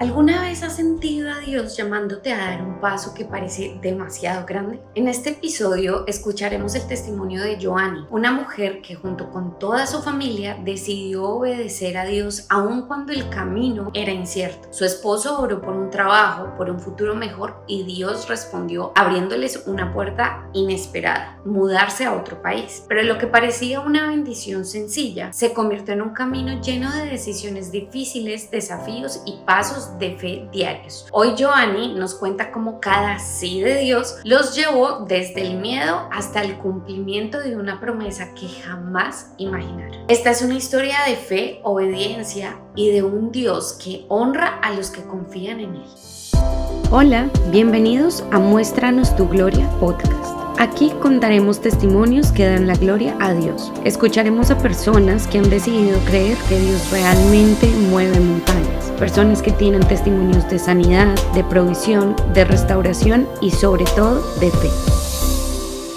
¿Alguna vez has sentido a Dios llamándote a dar un paso que parece demasiado grande? En este episodio escucharemos el testimonio de Joanny, una mujer que junto con toda su familia decidió obedecer a Dios aun cuando el camino era incierto. Su esposo oró por un trabajo, por un futuro mejor y Dios respondió abriéndoles una puerta inesperada, mudarse a otro país. Pero lo que parecía una bendición sencilla se convirtió en un camino lleno de decisiones difíciles, desafíos y pasos de fe diarios. Hoy Joanny nos cuenta cómo cada sí de Dios los llevó desde el miedo hasta el cumplimiento de una promesa que jamás imaginaron. Esta es una historia de fe, obediencia y de un Dios que honra a los que confían en Él. Hola, bienvenidos a Muéstranos tu Gloria podcast. Aquí contaremos testimonios que dan la gloria a Dios. Escucharemos a personas que han decidido creer que Dios realmente mueve montañas. Personas que tienen testimonios de sanidad, de provisión, de restauración y sobre todo de fe.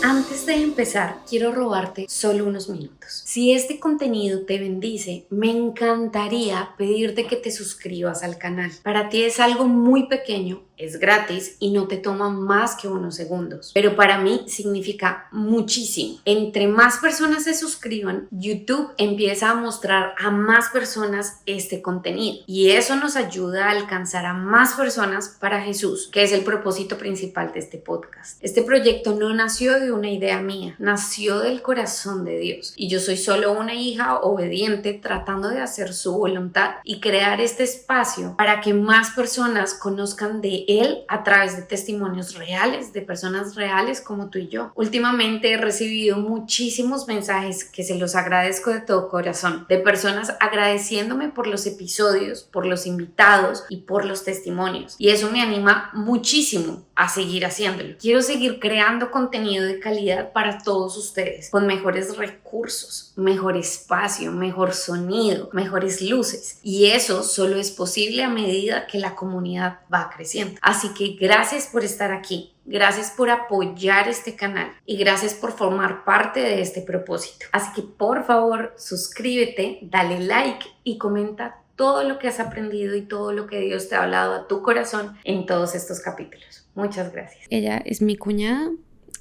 Antes de empezar, quiero robarte solo unos minutos. Si este contenido te bendice, me encantaría pedirte que te suscribas al canal. Para ti es algo muy pequeño, es gratis y no te toma más que unos segundos. Pero para mí significa muchísimo. Entre más personas se suscriban, YouTube empieza a mostrar a más personas este contenido. Y eso nos ayuda a alcanzar a más personas para Jesús, que es el propósito principal de este podcast. Este proyecto no nació de una idea mía, nació del corazón de Dios. Y yo soy solo una hija obediente tratando de hacer su voluntad y crear este espacio para que más personas conozcan de Él a través de testimonios reales, de personas reales como tú y yo. Últimamente he recibido muchísimos mensajes que se los agradezco de todo corazón, de personas agradeciéndome por los episodios, por los invitados y por los testimonios. Y eso me anima muchísimo a seguir haciéndolo. Quiero seguir creando contenido de calidad para todos ustedes, con mejores recursos, mejor espacio, mejor sonido, mejores luces. Y eso solo es posible a medida que la comunidad va creciendo. Así que gracias por estar aquí, gracias por apoyar este canal y gracias por formar parte de este propósito. Así que por favor suscríbete, dale like y comenta todo lo que has aprendido y todo lo que Dios te ha hablado a tu corazón en todos estos capítulos. Muchas gracias. Ella es mi cuñada.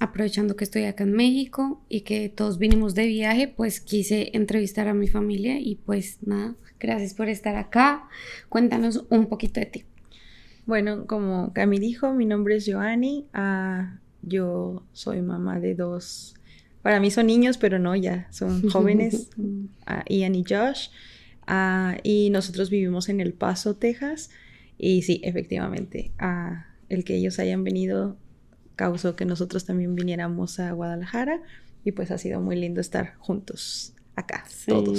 Aprovechando que estoy acá en México y que todos vinimos de viaje, pues quise entrevistar a mi familia y pues nada, gracias por estar acá. Cuéntanos un poquito de ti. Bueno, como Cami dijo, mi nombre es Joanny. Yo soy mamá de dos, para mí son niños, pero no, ya son jóvenes, Ian y Josh. Y nosotros vivimos en El Paso, Texas. Y sí, efectivamente, el que ellos hayan venido causó que nosotros también viniéramos a Guadalajara. Y pues ha sido muy lindo estar juntos acá, sí, todos.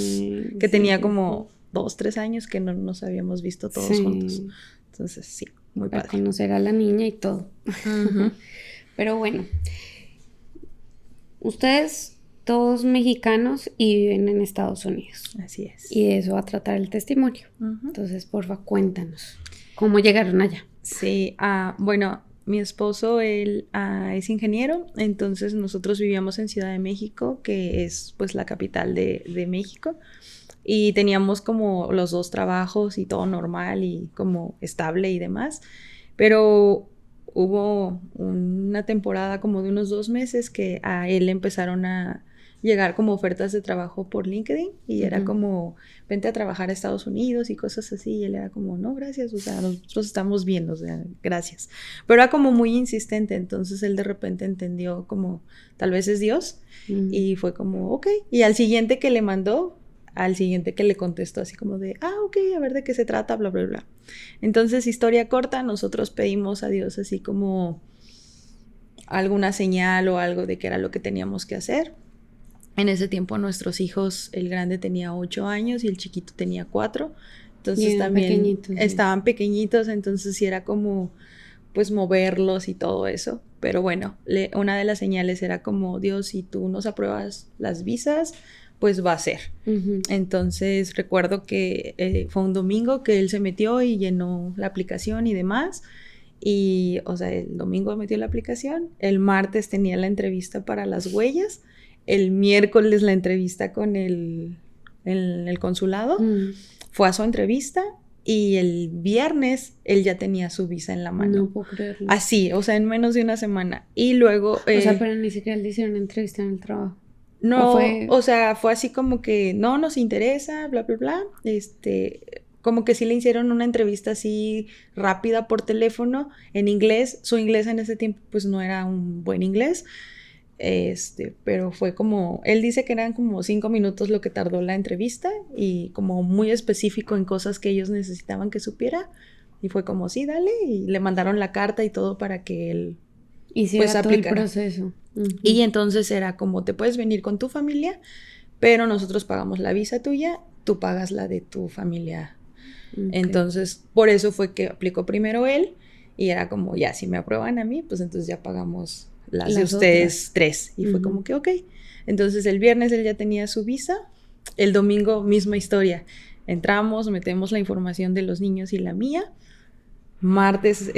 Que tenía como 2-3 años que no nos habíamos visto todos juntos. Entonces, sí, muy padre. Para conocer a la niña y todo. Uh-huh. Pero bueno, ustedes todos mexicanos y viven en Estados Unidos. Así es. Y de eso va a tratar el testimonio. Uh-huh. Entonces, porfa, cuéntanos, ¿cómo llegaron allá? Sí, bueno, mi esposo, él es ingeniero, entonces nosotros vivíamos en Ciudad de México, que es pues la capital de México. Y teníamos como los dos trabajos y todo normal y como estable y demás. Pero hubo una temporada como de unos 2 meses que a él empezaron a llegar como ofertas de trabajo por LinkedIn y uh-huh. Era como, vente a trabajar a Estados Unidos y cosas así. Y él era como, no, gracias, o sea, nosotros estamos bien, o sea, gracias. Pero era como muy insistente, entonces él de repente entendió como, tal vez es Dios. Uh-huh. Y fue como, ok. Y al siguiente que le mandó, al siguiente que le contestó así como de, ok, a ver de qué se trata, bla, bla, bla. Entonces, historia corta, nosotros pedimos a Dios así como alguna señal o algo de qué era lo que teníamos que hacer. En ese tiempo nuestros hijos, el grande tenía 8 años y el chiquito tenía 4. Entonces también estaban pequeñitos, entonces sí era como pues moverlos y todo eso. Pero bueno, una de las señales era como, Dios, si tú nos apruebas las visas, pues va a ser. Uh-huh. Entonces recuerdo que fue un domingo que él se metió y llenó la aplicación y demás. Y, o sea, el domingo metió la aplicación, el martes tenía la entrevista para las huellas, el miércoles la entrevista con el consulado, fue a su entrevista y el viernes él ya tenía su visa en la mano. No puedo creerlo. Así, o sea, en menos de una semana. Y luego... O sea, pero ni siquiera le hicieron entrevista en el trabajo. No, o sea, fue así como que no nos interesa, bla, bla, bla. Como que sí le hicieron una entrevista así rápida por teléfono en inglés. Su inglés en ese tiempo pues no era un buen inglés. Pero fue como, él dice que eran como 5 minutos lo que tardó la entrevista y como muy específico en cosas que ellos necesitaban que supiera. Y fue como, sí, dale, y le mandaron la carta y todo para que él hiciera pues todo aplicara. el proceso. Y entonces era como, te puedes venir con tu familia, pero nosotros pagamos la visa tuya, tú pagas la de tu familia. Okay. Entonces, por eso fue que aplicó primero él y era como, ya, si me aprueban a mí, pues entonces ya pagamos las de ustedes otras 3. Y fue como que, ok. Entonces, el viernes él ya tenía su visa, el domingo misma historia. Entramos, metemos la información de los niños y la mía. Martes,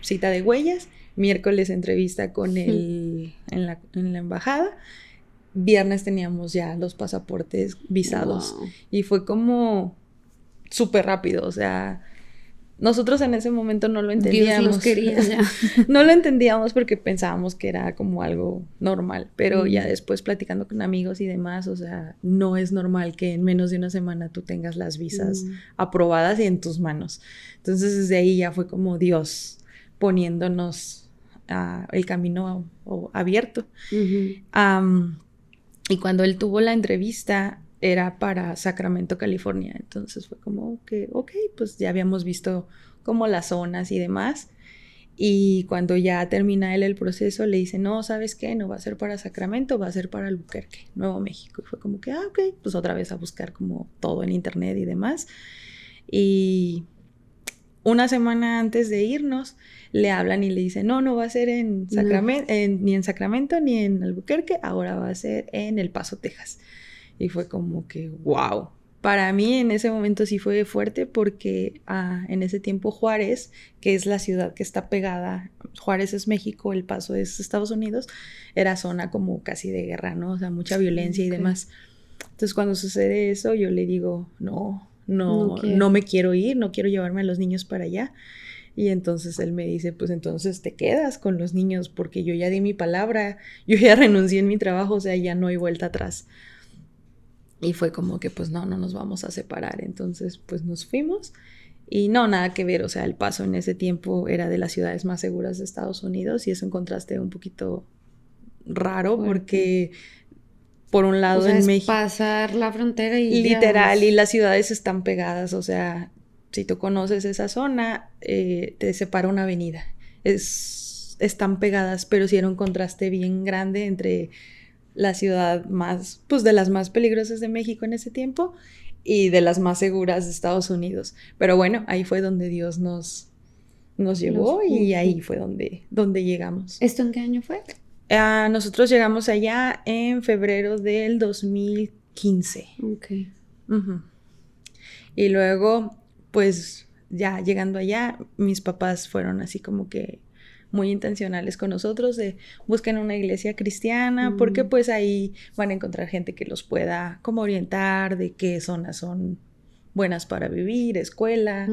cita de huellas. Miércoles, entrevista con él en la embajada. Viernes teníamos ya los pasaportes visados. Wow. Y fue como súper rápido, o sea, nosotros en ese momento no lo entendíamos. Dios los quería ya. No lo entendíamos porque pensábamos que era como algo normal, pero ya después platicando con amigos y demás, o sea, no es normal que en menos de una semana tú tengas las visas aprobadas y en tus manos. Entonces desde ahí ya fue como Dios poniéndonos el camino abierto. Y cuando él tuvo la entrevista era para Sacramento, California. Entonces fue como que, ok, pues ya habíamos visto como las zonas y demás. Y cuando ya termina él el proceso, le dice, no, ¿sabes qué? No va a ser para Sacramento, va a ser para Albuquerque, Nuevo México. Y fue como que, ok, pues otra vez a buscar como todo en internet y demás. Y una semana antes de irnos, le hablan y le dicen, no va a ser en Sacramento, ni en Sacramento ni en Albuquerque, ahora va a ser en El Paso, Texas. Y fue como que, wow. Para mí en ese momento sí fue fuerte porque en ese tiempo Juárez, que es la ciudad que está pegada, Juárez es México, El Paso es Estados Unidos, era zona como casi de guerra, ¿no? O sea, mucha violencia y demás. Entonces cuando sucede eso, yo le digo, no me quiero ir, no quiero llevarme a los niños para allá. Y entonces él me dice, pues entonces te quedas con los niños porque yo ya di mi palabra, yo ya renuncié en mi trabajo, o sea, ya no hay vuelta atrás. Y fue como que pues no nos vamos a separar. Entonces pues nos fuimos y no, nada que ver, o sea, El Paso en ese tiempo era de las ciudades más seguras de Estados Unidos y es un contraste un poquito raro porque por un lado, o sea, en México pasar la frontera y literal, y las ciudades están pegadas, o sea, si tú conoces esa zona, te separa una avenida, están pegadas, pero sí era un contraste bien grande entre la ciudad más, pues de las más peligrosas de México en ese tiempo y de las más seguras de Estados Unidos. Pero bueno, ahí fue donde Dios nos llevó y ahí fue donde llegamos. ¿Esto en qué año fue? Nosotros llegamos allá en febrero del 2015. Ok. Y luego, pues ya llegando allá, mis papás fueron así como que muy intencionales con nosotros de busquen una iglesia cristiana porque pues ahí van a encontrar gente que los pueda como orientar de qué zonas son buenas para vivir, escuela,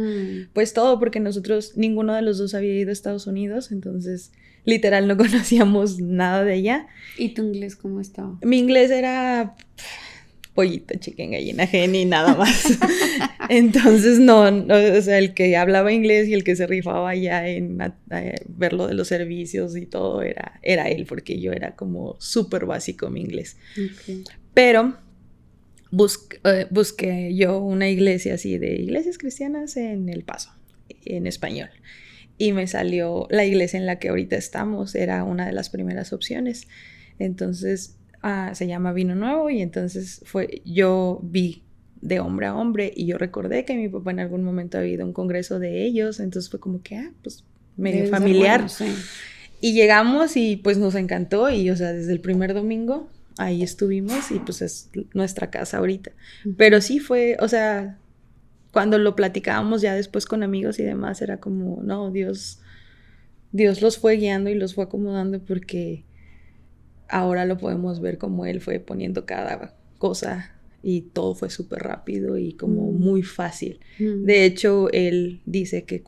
pues todo, porque nosotros, ninguno de los dos había ido a Estados Unidos, entonces literal no conocíamos nada de allá. ¿Y tu inglés cómo estaba? Mi inglés era pollito, chicken, gallina, y nada más. Entonces no, o sea, el que hablaba inglés y el que se rifaba ya en ver lo de los servicios y todo era él, porque yo era como súper básico mi inglés. Okay. Pero busqué yo una iglesia así de iglesias cristianas en El Paso, en español. Y me salió la iglesia en la que ahorita estamos, era una de las primeras opciones. Entonces se llama Vino Nuevo y entonces yo vi de hombre a hombre y yo recordé que mi papá en algún momento había ido a un congreso de ellos, entonces fue como que, pues medio familiar. Bueno, sí. Y llegamos y pues nos encantó y, o sea, desde el primer domingo ahí estuvimos y pues es nuestra casa ahorita. Pero sí fue, o sea, cuando lo platicábamos ya después con amigos y demás, era como, no, Dios los fue guiando y los fue acomodando porque ahora lo podemos ver como Él fue poniendo cada cosa y todo fue súper rápido y como muy fácil. De hecho, él dice que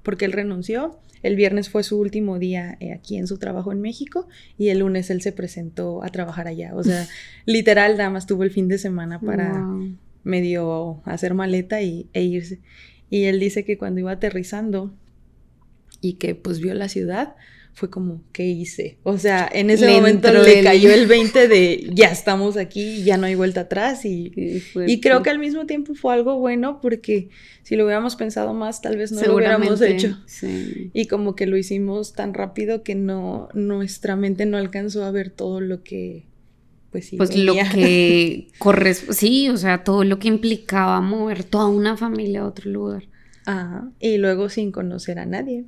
porque él renunció, el viernes fue su último día aquí en su trabajo en México y el lunes él se presentó a trabajar allá. O sea, literal, nada más tuvo el fin de semana para medio hacer maleta e irse. Y él dice que cuando iba aterrizando y que pues vio la ciudad, fue como, ¿qué hice? O sea, en ese momento le cayó el 20 de ya estamos aquí, ya no hay vuelta atrás y creo que al mismo tiempo fue algo bueno porque si lo hubiéramos pensado más tal vez no lo hubiéramos hecho. Sí. Y como que lo hicimos tan rápido que nuestra mente no alcanzó a ver todo lo que pues sí. Pues venía. Lo que sí, o sea, todo lo que implicaba mover toda una familia a otro lugar. Ajá, y luego sin conocer a nadie.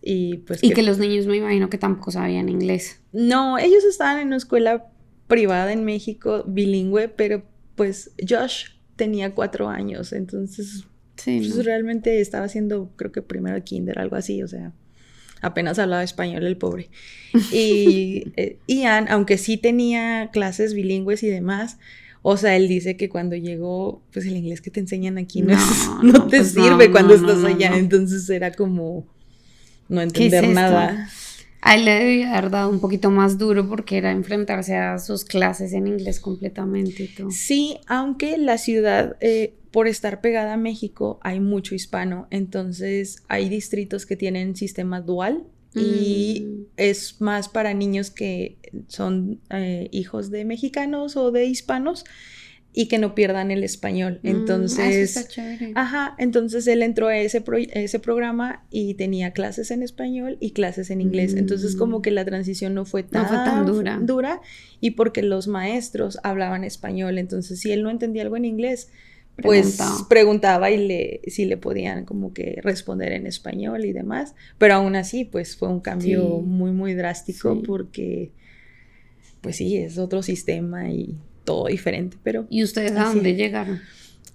Y que los niños me imagino que tampoco sabían inglés. No, ellos estaban en una escuela privada en México, bilingüe, pero pues Josh tenía 4 años, entonces pues, realmente estaba haciendo, creo que primero kinder, algo así, o sea, apenas hablaba español el pobre. Y Ian, aunque sí tenía clases bilingües y demás, o sea, él dice que cuando llegó, pues el inglés que te enseñan aquí no te sirve cuando estás allá, entonces era como no entender nada. A él le debía haber dado un poquito más duro porque era enfrentarse a sus clases en inglés completamente y todo. Sí, aunque la ciudad, por estar pegada a México, hay mucho hispano, entonces hay distritos que tienen sistema dual y es más para niños que son hijos de mexicanos o de hispanos y que no pierdan el español. Entonces, eso está chévere. Entonces él entró a ese programa y tenía clases en español y clases en inglés. Entonces como que la transición no fue tan dura y porque los maestros hablaban español. Entonces si él no entendía algo en inglés, pues preguntaba y si le podían como que responder en español y demás. Pero aún así, pues fue un cambio muy, muy drástico porque, pues sí, es otro sistema y todo diferente, pero... ¿Y ustedes a dónde llegaron?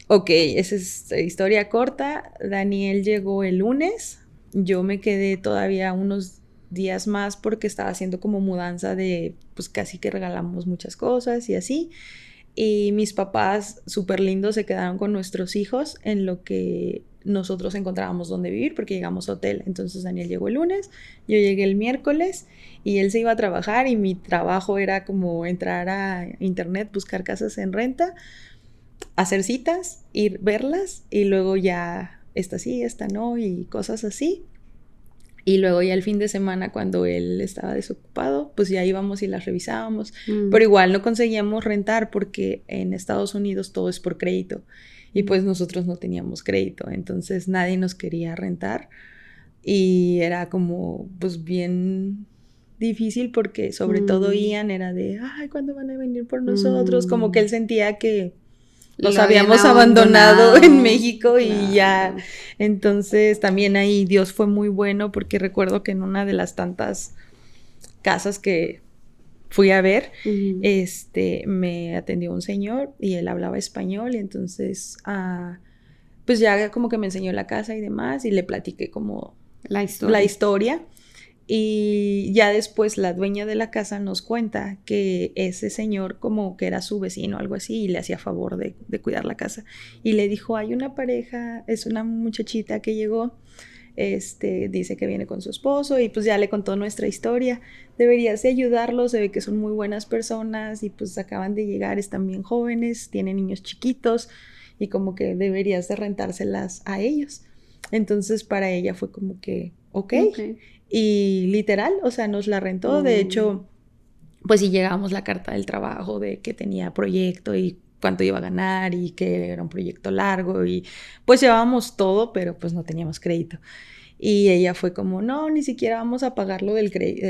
Ok, esa es historia corta. Daniel llegó el lunes. Yo me quedé todavía unos días más porque estaba haciendo como mudanza de, pues casi que regalamos muchas cosas y así. Y mis papás, súper lindos, se quedaron con nuestros hijos en lo que nosotros encontrábamos dónde vivir porque llegamos a hotel. Entonces Daniel llegó el lunes, yo llegué el miércoles y él se iba a trabajar y mi trabajo era como entrar a internet, buscar casas en renta, hacer citas, ir verlas y luego ya esta sí, esta no y cosas así. Y luego ya el fin de semana cuando él estaba desocupado, pues ya íbamos y las revisábamos. Pero igual no conseguíamos rentar porque en Estados Unidos todo es por crédito. Y pues nosotros no teníamos crédito, entonces nadie nos quería rentar. Y era como pues bien difícil porque sobre todo Ian era de, ay, ¿cuándo van a venir por nosotros? Como que él sentía que los habíamos abandonado en México y ya. Entonces también ahí Dios fue muy bueno porque recuerdo que en una de las tantas casas que fui a ver, me atendió un señor y él hablaba español y entonces pues ya como que me enseñó la casa y demás y le platiqué como la historia. Y ya después la dueña de la casa nos cuenta que ese señor como que era su vecino o algo así y le hacía favor de cuidar la casa. Y le dijo, hay una pareja, es una muchachita que llegó, dice que viene con su esposo y pues ya le contó nuestra historia. Deberías de ayudarlos, se ve que son muy buenas personas y pues acaban de llegar, están bien jóvenes, tienen niños chiquitos y como que deberías de rentárselas a ellos. Entonces para ella fue como que, ok. Y literal, o sea, nos la rentó. De hecho, pues sí llegamos la carta del trabajo de que tenía proyecto y cuánto iba a ganar y que era un proyecto largo y pues llevábamos todo, pero pues no teníamos crédito. Y ella fue como, no, ni siquiera vamos a pagar lo del crédito,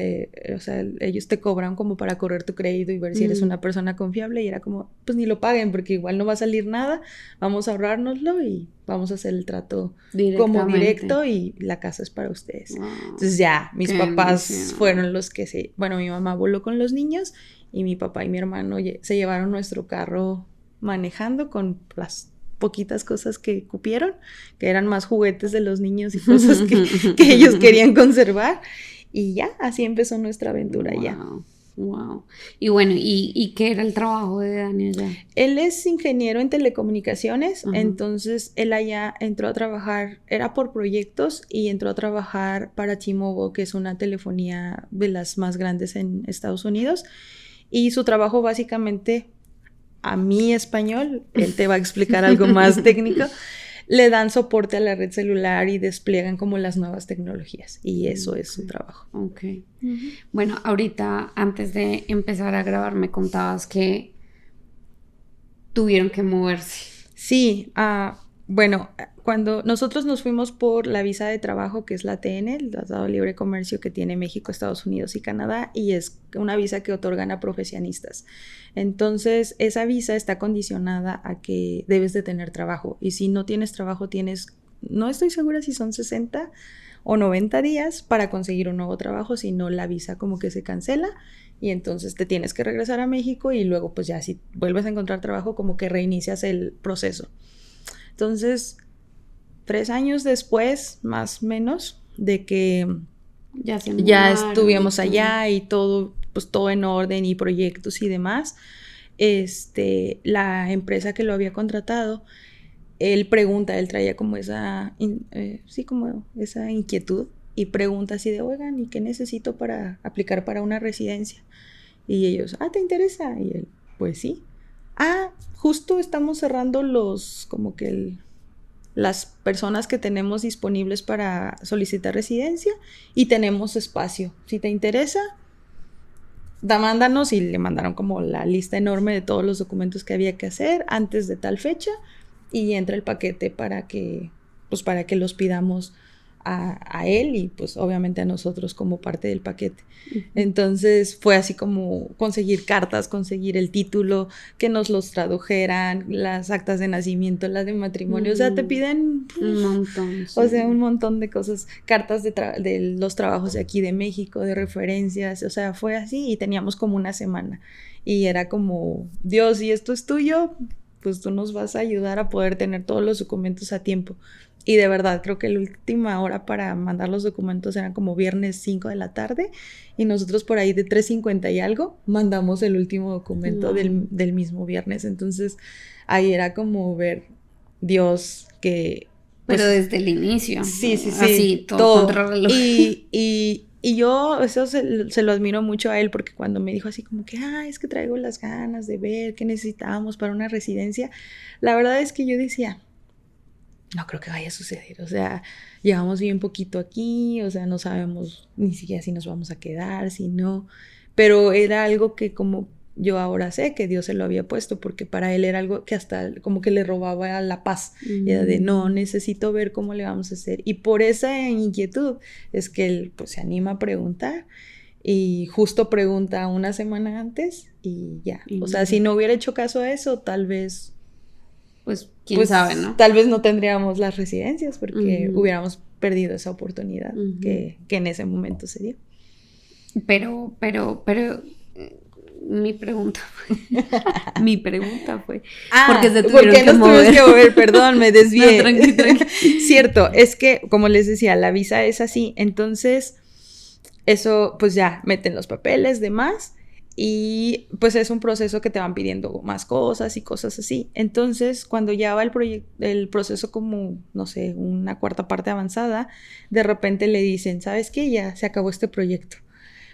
o sea, ellos te cobran como para correr tu crédito y ver si eres una persona confiable y era como, pues ni lo paguen porque igual no va a salir nada, vamos a ahorrárnoslo y vamos a hacer el trato como directo y la casa es para ustedes. Wow. Entonces ya, mis papás fueron los que bueno, mi mamá voló con los niños y mi papá y mi hermano se llevaron nuestro carro manejando con las poquitas cosas que cupieron, que eran más juguetes de los niños y cosas que ellos querían conservar y ya, así empezó nuestra aventura. Wow. Y bueno, ¿y qué era el trabajo de Dani allá? Él es ingeniero en telecomunicaciones, entonces él allá entró a trabajar, era por proyectos y entró a trabajar para T-Mobile, que es una telefonía de las más grandes en Estados Unidos. Y su trabajo básicamente, a mi español, él te va a explicar algo más técnico, le dan soporte a la red celular y despliegan como las nuevas tecnologías. Y eso es su trabajo. Ok. Bueno, ahorita, antes de empezar a grabar, me contabas que tuvieron que moverse. Sí, bueno, cuando nosotros nos fuimos por la visa de trabajo, que es la TN, el Tratado de Libre Comercio que tiene México, Estados Unidos y Canadá, y es una visa que otorgan a profesionistas. Entonces, esa visa está condicionada a que debes de tener trabajo, y si no tienes trabajo, no estoy segura si son 60 o 90 días para conseguir un nuevo trabajo, si no la visa como que se cancela, y entonces te tienes que regresar a México y luego pues ya si vuelves a encontrar trabajo como que reinicias el proceso. Entonces, 3 años después, más o menos, de que ya estuvimos allá y todo, pues todo en orden y proyectos y demás, la empresa que lo había contratado, él traía como esa inquietud y pregunta así de, oigan, ¿y qué necesito para aplicar para una residencia? Y ellos, ¿te interesa? Y él, pues sí. Justo estamos cerrando las personas que tenemos disponibles para solicitar residencia y tenemos espacio. Si te interesa, mándanos, y le mandaron como la lista enorme de todos los documentos que había que hacer antes de tal fecha y entra el paquete para que los pidamos a él y pues obviamente a nosotros como parte del paquete. Entonces fue así como conseguir cartas, conseguir el título, que nos los tradujeran, las actas de nacimiento, las de matrimonio, o sea, te piden un montón, sí. O sea, un montón de cosas, cartas de los trabajos de aquí de México, de referencias, o sea, fue así y teníamos como una semana y era como, Dios, si esto es tuyo, pues tú nos vas a ayudar a poder tener todos los documentos a tiempo. Y de verdad, creo que la última hora para mandar los documentos era como viernes 5 de la tarde y nosotros por ahí de 3:50 y algo mandamos el último documento del mismo viernes. Entonces, ahí era como ver Dios que... Pero desde el inicio. Sí. Así, todo contra el reloj. Y yo eso se lo admiro mucho a él porque cuando me dijo así como que, es que traigo las ganas de ver qué necesitábamos para una residencia, la verdad es que yo decía, no creo que vaya a suceder, o sea, llevamos bien poquito aquí, o sea, no sabemos ni siquiera si nos vamos a quedar, si no, pero era algo que como yo ahora sé que Dios se lo había puesto, porque para él era algo que hasta como que le robaba la paz, y era de no, necesito ver cómo le vamos a hacer, y por esa inquietud es que él pues se anima a preguntar, y justo pregunta una semana antes, y ya, o sea, si no hubiera hecho caso a eso, tal vez... Pues quién sabe, ¿no? Tal vez no tendríamos las residencias porque hubiéramos perdido esa oportunidad que en ese momento se dio. Pero mi pregunta fue porque se tuvieron que mover. Tuvimos que mover, perdón, me desvié. No, tranqui. Cierto, es que como les decía, la visa es así, entonces eso pues ya meten los papeles, demás. Y pues es un proceso que te van pidiendo más cosas y cosas así. Entonces, cuando ya va el proceso como, no sé, una cuarta parte avanzada, de repente le dicen, ¿sabes qué? Ya se acabó este proyecto.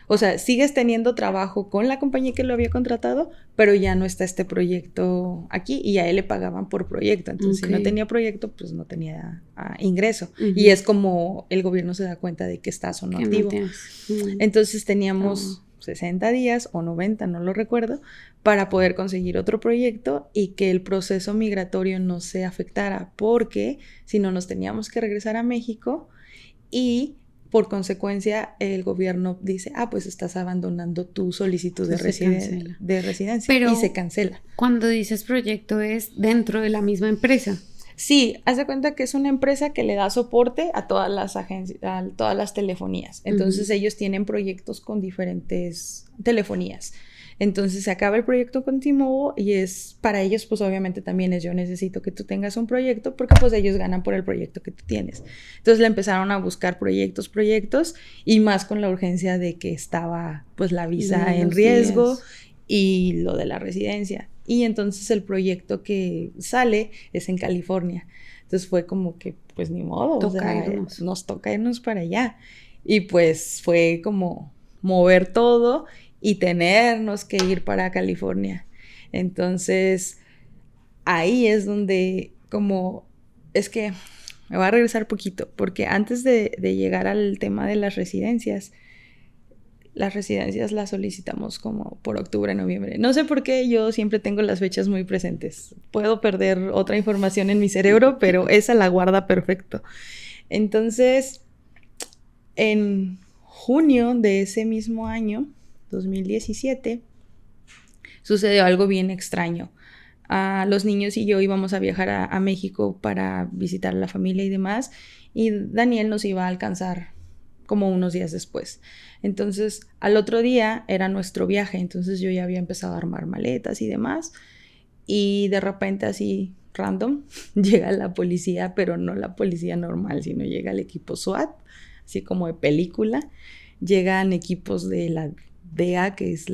O sea, sigues teniendo trabajo con la compañía que lo había contratado, pero ya no está este proyecto aquí y a él le pagaban por proyecto. Entonces, si no tenía proyecto, pues no tenía ingreso. Y es como el gobierno se da cuenta de que estás o no activo. Entonces, teníamos... 60 días o 90, no lo recuerdo, para poder conseguir otro proyecto y que el proceso migratorio no se afectara, porque si no nos teníamos que regresar a México y por consecuencia el gobierno dice, pues estás abandonando tu solicitud de residencia pero y se cancela. Cuando dices proyecto es dentro de la misma empresa. Sí, haz de cuenta que es una empresa que le da soporte a todas las agencias, a todas las telefonías. Entonces ellos tienen proyectos con diferentes telefonías. Entonces se acaba el proyecto con T-Mobile y es para ellos, pues obviamente también es yo necesito que tú tengas un proyecto porque pues ellos ganan por el proyecto que tú tienes. Entonces le empezaron a buscar proyectos y más con la urgencia de que estaba pues la visa en riesgo y lo de la residencia. Y entonces el proyecto que sale es en California. Entonces fue como que pues ni modo, nos toca irnos para allá. Y pues fue como mover todo y tenernos que ir para California. Entonces, ahí es donde es que me voy a regresar poquito, porque antes de llegar al tema de las residencias las solicitamos como por octubre, noviembre. No sé por qué yo siempre tengo las fechas muy presentes. Puedo perder otra información en mi cerebro, pero esa la guarda perfecto. Entonces, en junio de ese mismo año, 2017, sucedió algo bien extraño. Los niños y yo íbamos a viajar a México para visitar a la familia y demás, y Daniel nos iba a alcanzar como unos días después. Entonces, al otro día era nuestro viaje, entonces yo ya había empezado a armar maletas y demás, y de repente así, random, llega la policía, pero no la policía normal, sino llega el equipo SWAT, así como de película. Llegan equipos de la DEA, que es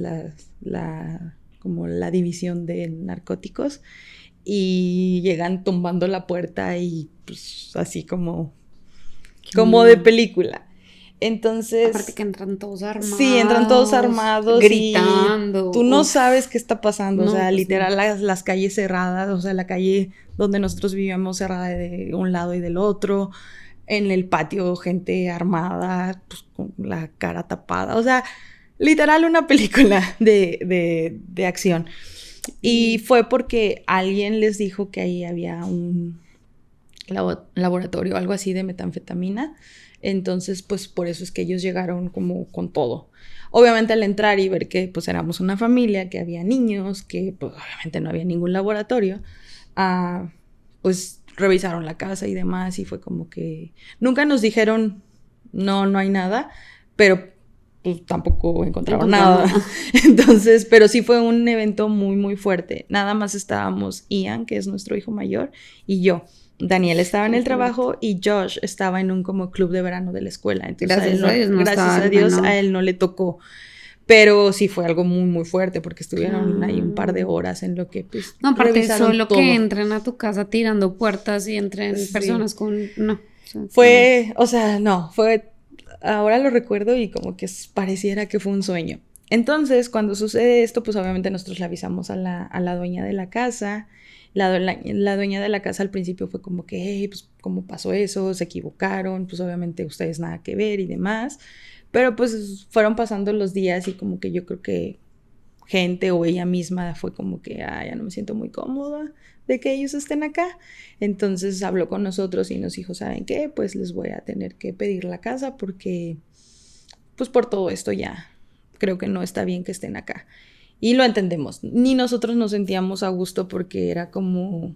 como la división de narcóticos, y llegan tumbando la puerta y pues así como de película. Entonces... Aparte que entran todos armados. Sí, entran todos armados. Gritando. Tú no sabes qué está pasando. No, o sea, pues literal no. las calles cerradas. O sea, la calle donde nosotros vivíamos cerrada de un lado y del otro. En el patio gente armada, pues con la cara tapada. O sea, literal una película de acción. Y fue porque alguien les dijo que ahí había un laboratorio, algo así de metanfetamina. Entonces, pues por eso es que ellos llegaron como con todo. Obviamente al entrar y ver que pues éramos una familia, que había niños, que pues obviamente no había ningún laboratorio, pues revisaron la casa y demás y fue como que nunca nos dijeron no hay nada, pero pues tampoco encontraron nada. Entonces, pero sí fue un evento muy, muy fuerte. Nada más estábamos Ian, que es nuestro hijo mayor, y yo. Daniel estaba en el trabajo y Josh estaba en un como club de verano de la escuela. Entonces, gracias a Dios a él no le tocó. Pero sí fue algo muy, muy fuerte porque estuvieron ahí un par de horas en lo que pues no, aparte solo todo. Que entren a tu casa tirando puertas y entren personas con... No. Fue, ahora lo recuerdo y como que pareciera que fue un sueño. Entonces, cuando sucede esto, pues obviamente nosotros le avisamos a la dueña de la casa. La dueña de la casa al principio fue como que, hey, pues, ¿cómo pasó eso? Se equivocaron, pues obviamente ustedes nada que ver y demás. Pero pues fueron pasando los días y como que yo creo que gente o ella misma fue como que, ya no me siento muy cómoda de que ellos estén acá. Entonces habló con nosotros y nos dijo, ¿saben qué? Pues les voy a tener que pedir la casa porque, pues por todo esto ya creo que no está bien que estén acá. Y lo entendemos. Ni nosotros nos sentíamos a gusto porque era como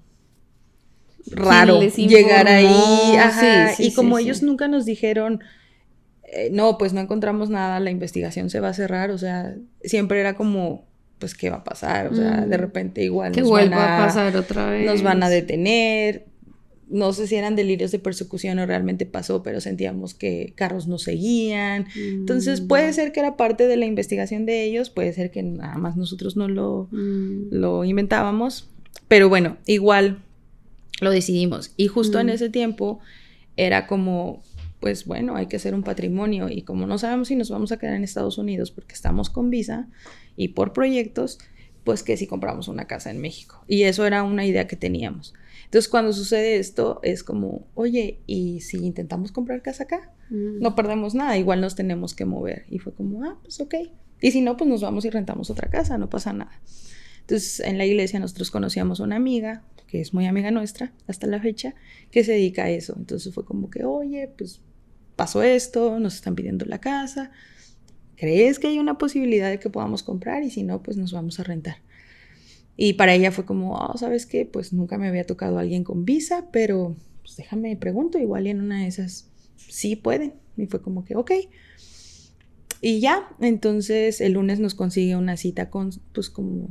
raro llegar ahí. Ajá. Sí, y como ellos nunca nos dijeron, no, pues no encontramos nada, la investigación se va a cerrar. O sea, siempre era como, pues, ¿qué va a pasar? O sea, de repente igual que vuelva a pasar otra vez. Nos van a detener. No sé si eran delirios de persecución o realmente pasó, pero sentíamos que carros nos seguían. Entonces puede ser que era parte de la investigación de ellos, puede ser que nada más nosotros no lo inventábamos, pero bueno, igual lo decidimos. Y justo en ese tiempo era como, pues bueno, hay que hacer un patrimonio y como no sabemos si nos vamos a quedar en Estados Unidos porque estamos con visa y por proyectos, pues que si compramos una casa en México. Y eso era una idea que teníamos. Entonces, cuando sucede esto, es como, oye, ¿y si intentamos comprar casa acá? No perdemos nada, igual nos tenemos que mover. Y fue como, pues ok. Y si no, pues nos vamos y rentamos otra casa, no pasa nada. Entonces, en la iglesia nosotros conocíamos a una amiga, que es muy amiga nuestra hasta la fecha, que se dedica a eso. Entonces fue como que, oye, pues pasó esto, nos están pidiendo la casa. ¿Crees que hay una posibilidad de que podamos comprar? Y si no, pues nos vamos a rentar. Y para ella fue como, ¿sabes qué? Pues nunca me había tocado alguien con visa, pero pues déjame pregunto, igual y en una de esas sí pueden. Y fue como que, ok. Y ya, entonces el lunes nos consigue una cita con, pues, como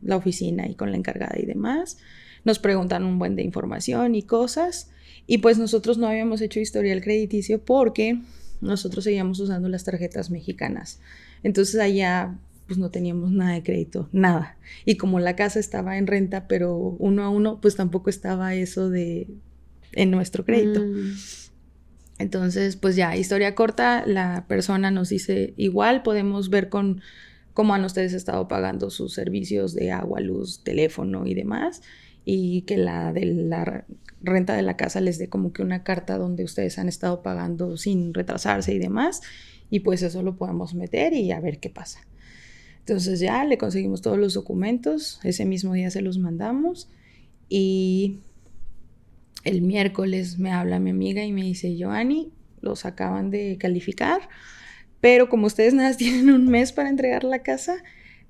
la oficina y con la encargada y demás. Nos preguntan un buen de información y cosas. Y pues nosotros no habíamos hecho historial crediticio porque nosotros seguíamos usando las tarjetas mexicanas. Entonces allá pues no teníamos nada de crédito, nada. Y como la casa estaba en renta, pero 1 a 1, pues tampoco estaba eso en nuestro crédito. Entonces, pues ya, historia corta, la persona nos dice, igual podemos ver cómo han ustedes estado pagando sus servicios de agua, luz, teléfono y demás, y que la de la renta de la casa les dé como que una carta donde ustedes han estado pagando sin retrasarse y demás, y pues eso lo podemos meter y a ver qué pasa. Entonces ya le conseguimos todos los documentos, ese mismo día se los mandamos, y el miércoles me habla mi amiga y me dice, Joanny, los acaban de calificar, pero como ustedes nada más tienen un mes para entregar la casa,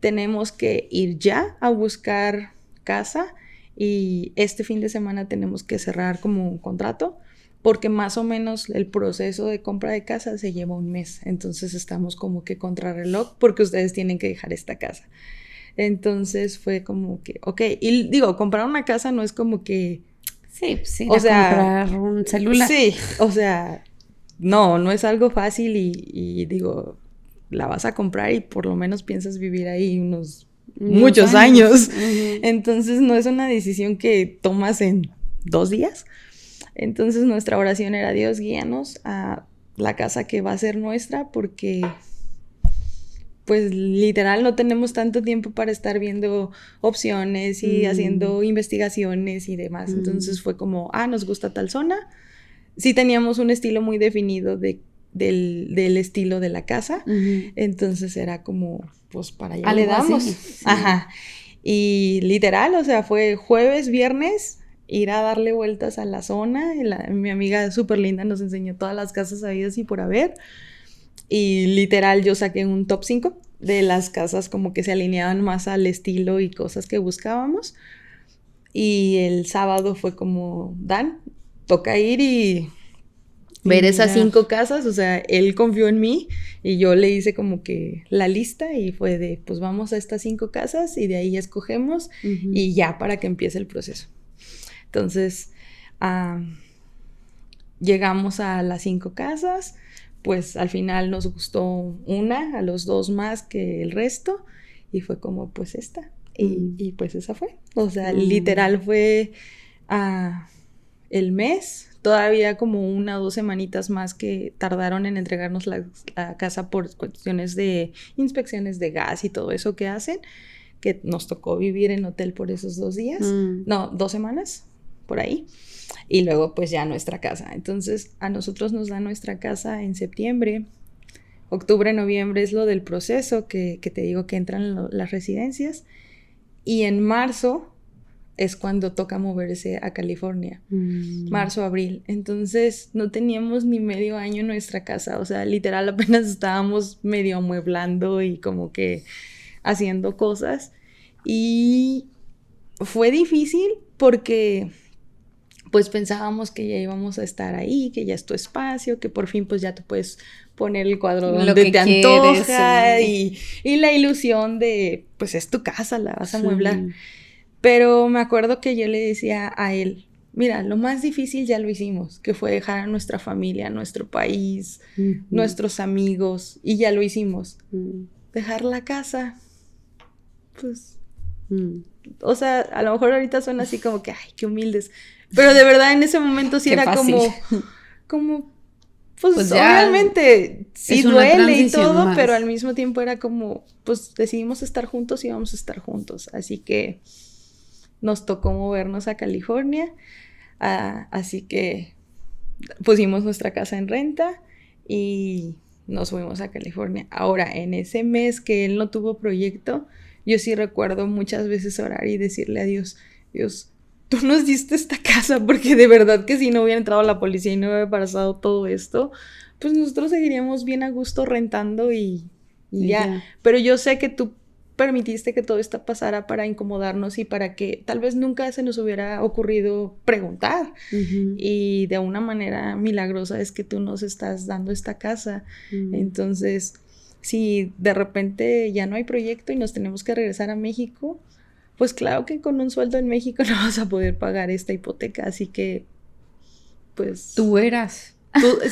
tenemos que ir ya a buscar casa y este fin de semana tenemos que cerrar como un contrato porque más o menos el proceso de compra de casa se lleva un mes. Entonces estamos como que contrarreloj porque ustedes tienen que dejar esta casa. Entonces fue como que, ok, y digo, comprar una casa no es como que... Sí, pues ir a comprar un celular. Sí, o sea, no es algo fácil y digo, la vas a comprar y por lo menos piensas vivir ahí muchos años. Uh-huh. Entonces no es una decisión que tomas en 2 días. Entonces nuestra oración era, Dios, guíanos a la casa que va a ser nuestra porque... pues literal no tenemos tanto tiempo para estar viendo opciones y haciendo investigaciones y demás. Entonces fue como, nos gusta tal zona. Sí teníamos un estilo muy definido del estilo de la casa. Entonces era como, pues para allá le damos. Sí. Ajá. Y literal, o sea, fue jueves, viernes, ir a darle vueltas a la zona. Mi amiga súper linda nos enseñó todas las casas habidas y por haber. Y literal yo saqué un top 5 de las casas como que se alineaban más al estilo y cosas que buscábamos. Y el sábado fue como, Dan, toca ir y ver esas 5 casas. O sea, él confió en mí y yo le hice como que la lista y fue de, pues vamos a estas 5 casas y de ahí escogemos y ya para que empiece el proceso. Entonces, llegamos a las 5 casas. Pues al final nos gustó una, a los 2 más que el resto, y fue como, pues esta, y pues esa fue. O sea, literal fue el mes, todavía como 1 o 2 semanitas más que tardaron en entregarnos la casa por cuestiones de inspecciones de gas y todo eso que hacen, que nos tocó vivir en hotel por esos 2 días, 2 semanas, por ahí. Y luego pues ya nuestra casa. Entonces a nosotros nos dan nuestra casa en septiembre. Octubre, noviembre es lo del proceso que te digo que entran las residencias. Y en marzo es cuando toca moverse a California. Marzo, abril. Entonces no teníamos ni medio año en nuestra casa. O sea, literal apenas estábamos medio amueblando y como que haciendo cosas. Y fue difícil porque... pues pensábamos que ya íbamos a estar ahí, que ya es tu espacio, que por fin pues ya te puedes poner el cuadro donde te antoja y la ilusión de pues es tu casa, la vas a amueblar. Pero me acuerdo que yo le decía a él, mira, lo más difícil ya lo hicimos, que fue dejar a nuestra familia, nuestro país, nuestros amigos, y ya lo hicimos. Dejar la casa, pues... o sea, a lo mejor ahorita suena así como que, ay, qué humildes. Pero de verdad en ese momento sí era como, pues obviamente sí duele y todo, más. Pero al mismo tiempo era como, pues decidimos estar juntos y vamos a estar juntos. Así que nos tocó movernos a California. Así que pusimos nuestra casa en renta y nos fuimos a California. Ahora, en ese mes que él no tuvo proyecto, yo sí recuerdo muchas veces orar y decirle a Dios, Dios, tú nos diste esta casa, porque de verdad que si no hubiera entrado la policía y no hubiera pasado todo esto, pues nosotros seguiríamos bien a gusto rentando y ya. Pero yo sé que tú permitiste que todo esto pasara para incomodarnos y para que tal vez nunca se nos hubiera ocurrido preguntar. Y de una manera milagrosa es que tú nos estás dando esta casa. Entonces... si de repente ya no hay proyecto y nos tenemos que regresar a México, pues claro que con un sueldo en México no vas a poder pagar esta hipoteca, así que pues... Tú eras.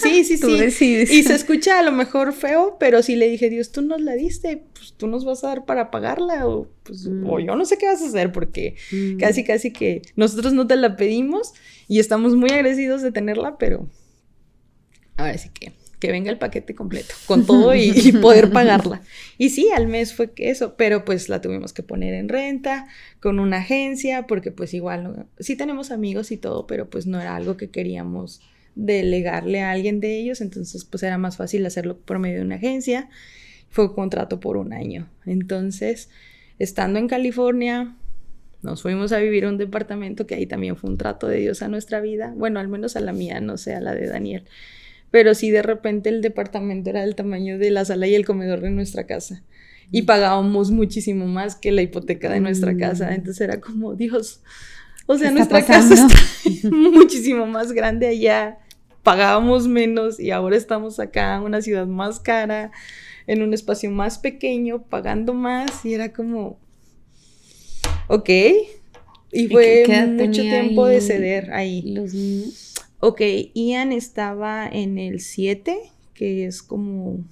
Sí, Tú decides. Y se escucha a lo mejor feo, pero sí le dije, Dios, tú nos la diste, pues tú nos vas a dar para pagarla, o yo no sé qué vas a hacer, porque casi que nosotros no te la pedimos y estamos muy agradecidos de tenerla, pero ahora sí que venga el paquete completo, con todo y poder pagarla. Y sí, al mes fue que eso, pero pues la tuvimos que poner en renta con una agencia, porque pues igual, sí tenemos amigos y todo, pero pues no era algo que queríamos delegarle a alguien de ellos, entonces pues era más fácil hacerlo por medio de una agencia. Fue un contrato por 1 año. Entonces, estando en California, nos fuimos a vivir a un departamento que ahí también fue un trato de Dios a nuestra vida, bueno, al menos a la mía, no sé, a la de Daniel, pero sí de repente el departamento era del tamaño de la sala y el comedor de nuestra casa y pagábamos muchísimo más que la hipoteca de nuestra casa, entonces era como, Dios, o sea, nuestra casa está muchísimo más grande allá, pagábamos menos y ahora estamos acá en una ciudad más cara, en un espacio más pequeño, pagando más, y era como, ok, y fue mucho tiempo de ceder ahí. ¿Los niños? Ok, Ian estaba en el 7, que es como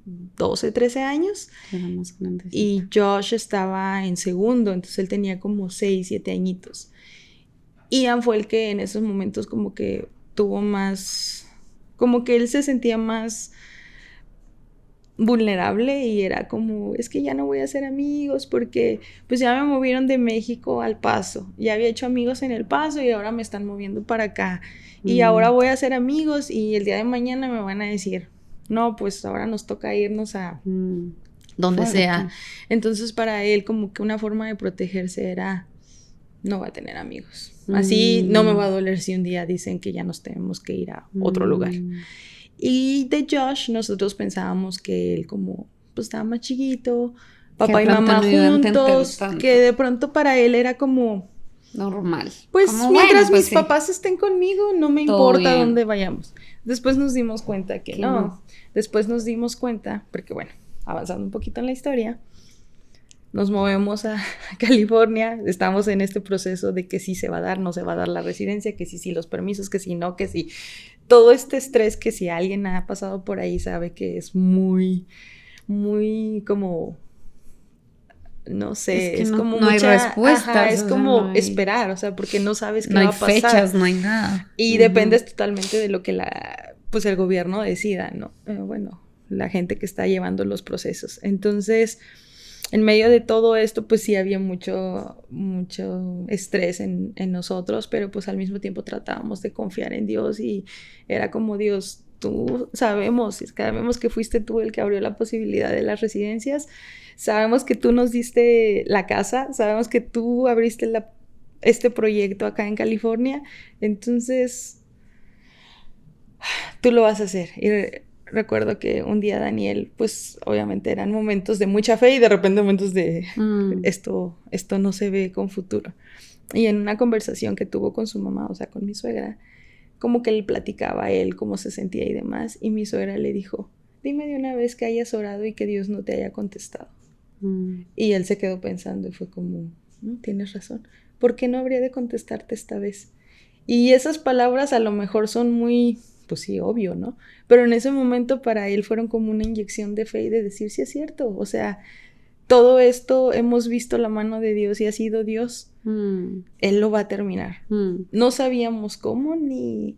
12, 13 años. Era más grande. Y Josh estaba en segundo, entonces él tenía como 6, 7 añitos. Ian fue el que en esos momentos como que tuvo más, como que él se sentía más vulnerable y era como, es que ya no voy a hacer amigos porque pues ya me movieron de México al Paso, ya había hecho amigos en el Paso y ahora me están moviendo para acá y ahora voy a hacer amigos y el día de mañana me van a decir, no, pues ahora nos toca irnos a donde sea. Entonces para él como que una forma de protegerse era, no va a tener amigos, así no me va a doler si un día dicen que ya nos tenemos que ir a otro lugar. Y de Josh, nosotros pensábamos que él como, pues estaba más chiquito, papá y mamá juntos, que de pronto para él era como... normal. Pues como, mientras pues, mis papás estén conmigo, no me importa dónde vayamos. Después nos dimos cuenta que no. Después nos dimos cuenta, porque bueno, avanzando un poquito en la historia, nos movemos a California, estamos en este proceso de que sí se va a dar, no se va a dar la residencia, que sí los permisos, que sí no, que sí. Todo este estrés que si alguien ha pasado por ahí sabe que es muy, muy como, no sé, es como no mucha... hay respuestas. Es como esperar, o sea, porque no sabes qué va a pasar. No hay fechas, no hay nada. Y dependes totalmente de lo que pues el gobierno decida, ¿no? Bueno, la gente que está llevando los procesos. Entonces... en medio de todo esto, pues sí había mucho estrés en nosotros, pero pues al mismo tiempo tratábamos de confiar en Dios y era como, Dios, sabemos que fuiste tú el que abrió la posibilidad de las residencias, sabemos que tú nos diste la casa, sabemos que tú abriste este proyecto acá en California, entonces tú lo vas a hacer. Y recuerdo que un día Daniel, pues obviamente eran momentos de mucha fe y de repente momentos de esto no se ve con futuro. Y en una conversación que tuvo con su mamá, o sea, con mi suegra, como que le platicaba a él cómo se sentía y demás, y mi suegra le dijo, dime de una vez que hayas orado y que Dios no te haya contestado. Y él se quedó pensando y fue como, tienes razón, ¿por qué no habría de contestarte esta vez? Y esas palabras a lo mejor son muy... pues sí, obvio, ¿no? Pero en ese momento para él fueron como una inyección de fe y de decir, sí es cierto, o sea, todo esto hemos visto la mano de Dios y ha sido Dios, Él lo va a terminar. No sabíamos cómo ni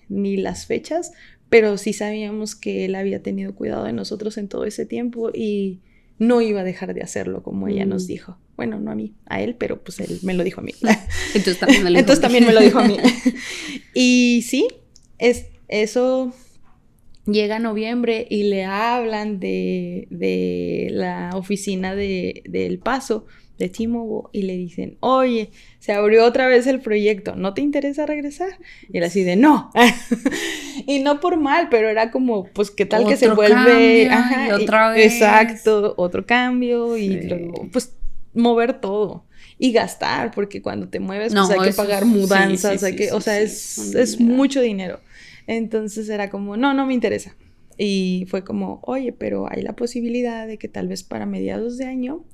las fechas, pero sí sabíamos que Él había tenido cuidado de nosotros en todo ese tiempo y no iba a dejar de hacerlo como ella nos dijo. Bueno, no a mí, a él, pero pues él me lo dijo a mí. Entonces también me lo dijo a mí. Y sí, eso llega a noviembre y le hablan de la oficina de El Paso, de T-Mobile, y le dicen, oye, se abrió otra vez el proyecto, ¿no te interesa regresar? Y era así de, no. Y no por mal, pero era como, pues, ¿qué tal que se vuelve? Y otra vez. Exacto, otro cambio y luego, pues, mover todo. Y gastar, porque cuando te mueves, pues hay que pagar mudanzas, es mucho dinero. Entonces era como, no me interesa. Y fue como, oye, pero hay la posibilidad de que tal vez para mediados de año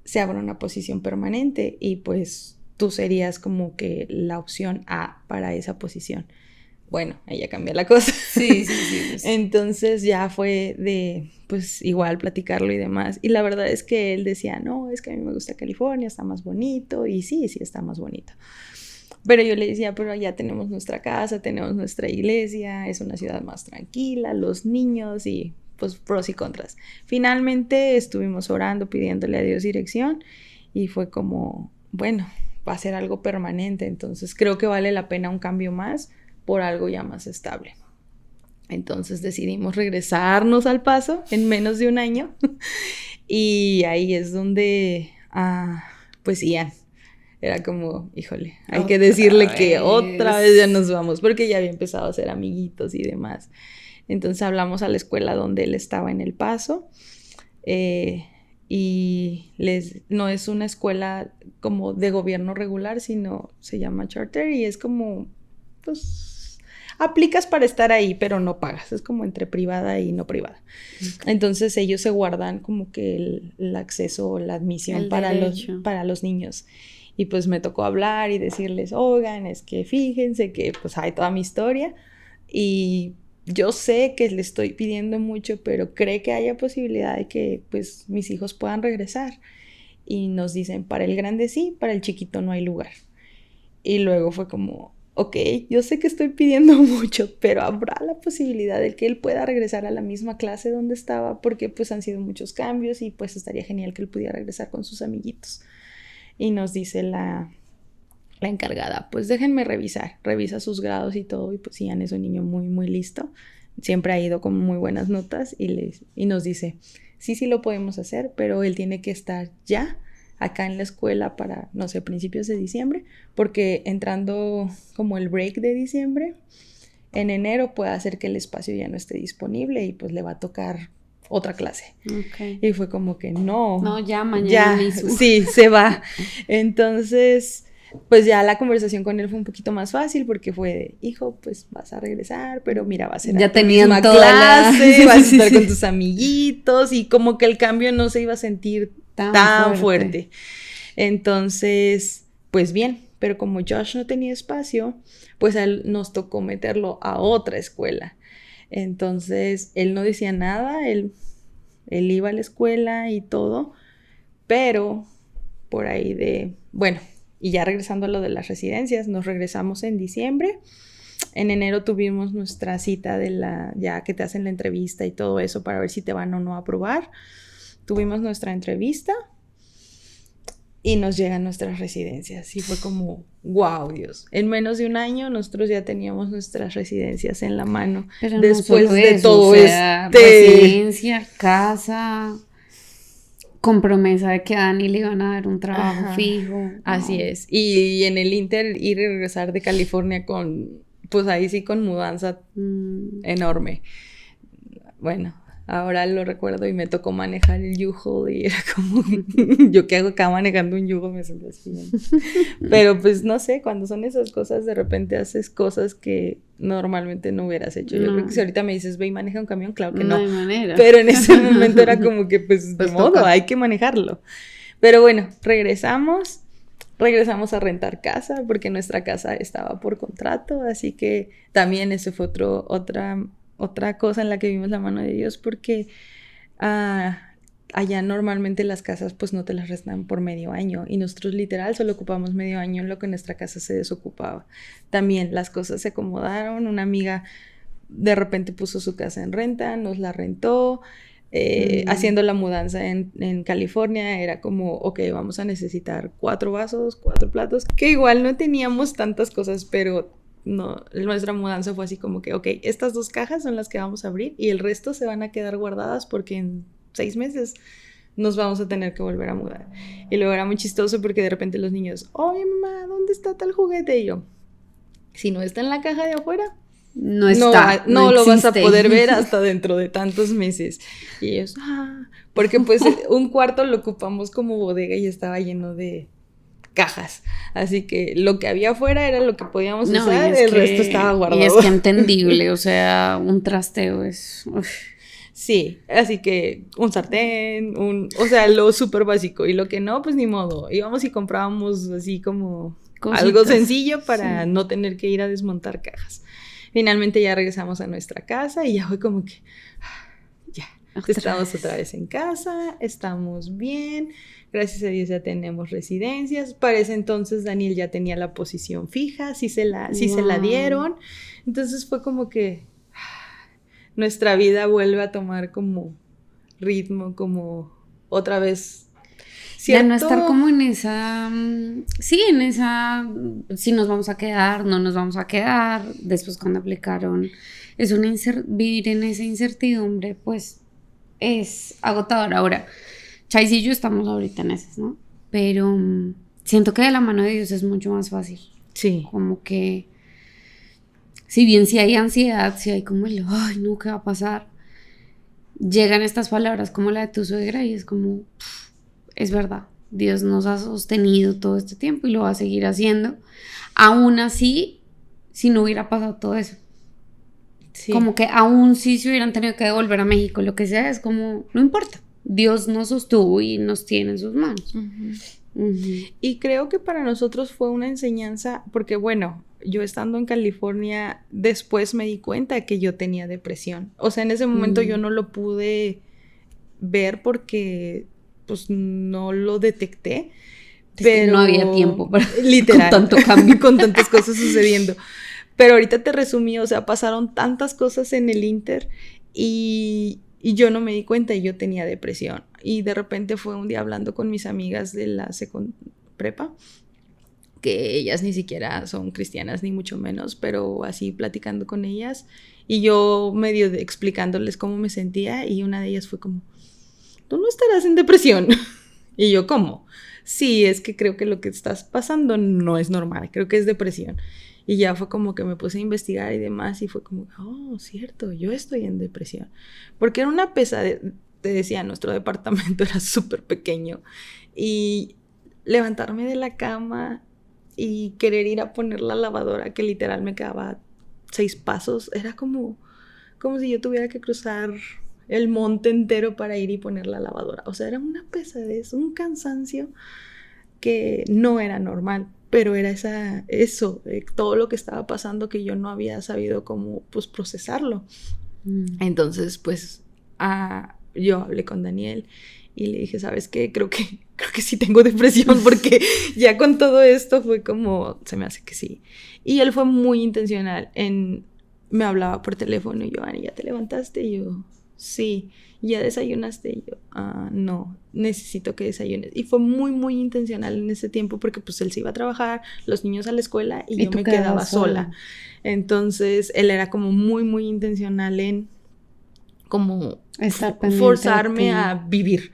se abra una posición permanente y pues tú serías como que la opción A para esa posición. Bueno, ahí ya cambió la cosa. Sí, sí, sí, sí. Entonces ya fue de, pues igual platicarlo y demás. Y la verdad es que él decía, no, es que a mí me gusta California, está más bonito. Y sí, sí está más bonito. Pero yo le decía, pero ya tenemos nuestra casa, tenemos nuestra iglesia, es una ciudad más tranquila, los niños y pues pros y contras. Finalmente estuvimos orando, pidiéndole a Dios dirección y fue como, bueno, va a ser algo permanente, entonces creo que vale la pena un cambio más por algo ya más estable. Entonces decidimos regresarnos al Paso en menos de un año y ahí es donde, pues Ian. Era como, híjole, hay que decirle que otra vez ya nos vamos, porque ya había empezado a ser amiguitos y demás. Entonces hablamos a la escuela donde él estaba en El Paso, y no es una escuela como de gobierno regular, sino se llama charter y es como, pues, aplicas para estar ahí, pero no pagas, es como entre privada y no privada. Okay. Entonces ellos se guardan como que el acceso o la admisión para los niños. Y pues me tocó hablar y decirles, oigan, es que fíjense que pues hay toda mi historia y yo sé que le estoy pidiendo mucho, pero cree que haya posibilidad de que pues mis hijos puedan regresar. Y nos dicen, para el grande sí, para el chiquito no hay lugar. Y luego fue como, ok, yo sé que estoy pidiendo mucho, pero habrá la posibilidad de que él pueda regresar a la misma clase donde estaba, porque pues han sido muchos cambios y pues estaría genial que él pudiera regresar con sus amiguitos. Y nos dice la encargada, pues déjenme revisa sus grados y todo, y pues Ian es un niño muy, muy listo, siempre ha ido con muy buenas notas, y nos dice, sí lo podemos hacer, pero él tiene que estar ya acá en la escuela para, no sé, principios de diciembre, porque entrando como el break de diciembre, en enero puede hacer que el espacio ya no esté disponible y pues le va a tocar otra clase. Okay. Y fue como que no, ya mañana mismo. Sí, se va. Entonces, pues ya la conversación con él fue un poquito más fácil porque fue de, hijo, pues vas a regresar, pero mira, va a ser ya a tu misma clase, vas a estar con tus amiguitos y como que el cambio no se iba a sentir tan fuerte. Entonces, pues bien, pero como Josh no tenía espacio, pues a él nos tocó meterlo a otra escuela. Entonces, él no decía nada, él iba a la escuela y todo, pero por ahí bueno, y ya regresando a lo de las residencias, nos regresamos en diciembre, en enero tuvimos nuestra cita ya que te hacen la entrevista y todo eso para ver si te van o no a aprobar, tuvimos nuestra entrevista y nos llegan nuestras residencias y fue como, wow, Dios, en menos de un año nosotros ya teníamos nuestras residencias en la mano. Pero después no solo de eso, todo residencia, casa, con promesa de que a Dani le iban a dar un trabajo fijo. Así es, y en el Inter ir y regresar de California pues ahí sí con mudanza enorme. Bueno, ahora lo recuerdo y me tocó manejar el U-Haul y era como, ¿yo qué hago acá manejando un U-Haul? Me sentí así. Pero pues no sé, cuando son esas cosas, de repente haces cosas que normalmente no hubieras hecho. Yo creo que si ahorita me dices, ve y maneja un camión, claro que no. No hay manera. Pero en ese momento era como que pues de modo, hay que manejarlo. Pero bueno, regresamos a rentar casa porque nuestra casa estaba por contrato, así que también eso fue otra cosa en la que vimos la mano de Dios porque allá normalmente las casas pues no te las restan por medio año y nosotros literal solo ocupamos medio año en lo que nuestra casa se desocupaba. También las cosas se acomodaron, una amiga de repente puso su casa en renta, nos la rentó, haciendo la mudanza en California era como, ok, vamos a necesitar 4 vasos, 4 platos, que igual no teníamos tantas cosas, pero no, nuestra mudanza fue así como que, ok, estas 2 cajas son las que vamos a abrir y el resto se van a quedar guardadas porque en 6 meses nos vamos a tener que volver a mudar. Y luego era muy chistoso porque de repente los niños, oye mamá, ¿dónde está tal juguete? Y yo, si no está en la caja de afuera, no lo vas a poder ver hasta dentro de tantos meses. Y ellos, porque pues un cuarto lo ocupamos como bodega y estaba lleno de cajas. Así que lo que había afuera era lo que podíamos No, usar, el resto estaba guardado. Y es que entendible, o sea, un trasteo es... uf. Sí, así que un sartén, o sea, lo súper básico. Y lo que no, pues ni modo. Íbamos y comprábamos así como Cositas. Algo sencillo para Sí. no tener que ir a desmontar cajas. Finalmente ya regresamos a nuestra casa y ya fue como que... Ya, estamos otra vez en casa, estamos bien, gracias a Dios ya tenemos residencias. Para ese entonces Daniel ya tenía la posición fija, sí se la dieron. Entonces fue como que nuestra vida vuelve a tomar como ritmo, como otra vez. ¿Cierto? Ya no estar como en esa, sí, en esa, si nos vamos a quedar, no nos vamos a quedar. Después cuando aplicaron, es vivir en esa incertidumbre, pues es agotador. Ahora, Chais y yo estamos ahorita en esas, ¿no? Pero siento que de la mano de Dios es mucho más fácil. Sí. Como que, si bien sí hay ansiedad, sí hay como el, ay, no, ¿qué va a pasar? Llegan estas palabras como la de tu suegra y es como, es verdad, Dios nos ha sostenido todo este tiempo y lo va a seguir haciendo. Aún así, si no hubiera pasado todo eso. Sí. Como que aún si se hubieran tenido que devolver a México, lo que sea, es como, no importa. Dios nos sostuvo y nos tiene en sus manos. Y creo que para nosotros fue una enseñanza, porque bueno, yo estando en California, después me di cuenta que yo tenía depresión. O sea, en ese momento yo no lo pude ver porque pues no lo detecté. Pero no había tiempo para literal, con tanto cambio. Con tantas cosas sucediendo. Pero ahorita te resumí, o sea, pasaron tantas cosas en el Inter y yo no me di cuenta y yo tenía depresión. Y de repente fue un día hablando con mis amigas de la prepa, que ellas ni siquiera son cristianas ni mucho menos, pero así platicando con ellas y yo medio explicándoles cómo me sentía y una de ellas fue como, ¿tú no estarás en depresión? Y yo, ¿cómo? Sí, es que creo que lo que estás pasando no es normal, creo que es depresión. Y ya fue como que me puse a investigar y demás y fue como, oh, cierto, yo estoy en depresión. Porque era una pesadilla, te decía, nuestro departamento era súper pequeño. Y levantarme de la cama y querer ir a poner la lavadora, que literal me quedaba 6 pasos, era como si yo tuviera que cruzar el monte entero para ir y poner la lavadora. O sea, era una pesadez, un cansancio que no era normal. Pero era eso, todo lo que estaba pasando que yo no había sabido cómo pues procesarlo. Entonces pues yo hablé con Daniel y le dije, ¿sabes qué? Creo que sí tengo depresión porque ya con todo esto fue como, se me hace que sí. Y él fue muy intencional me hablaba por teléfono y yo, Ani, ¿ya te levantaste? Y yo, sí. ¿Ya desayunaste? Y yo, no, necesito que desayunes. Y fue muy, muy intencional en ese tiempo porque pues él se iba a trabajar, los niños a la escuela y yo me quedaba sola. Entonces él era como muy, muy intencional en como forzarme a vivir.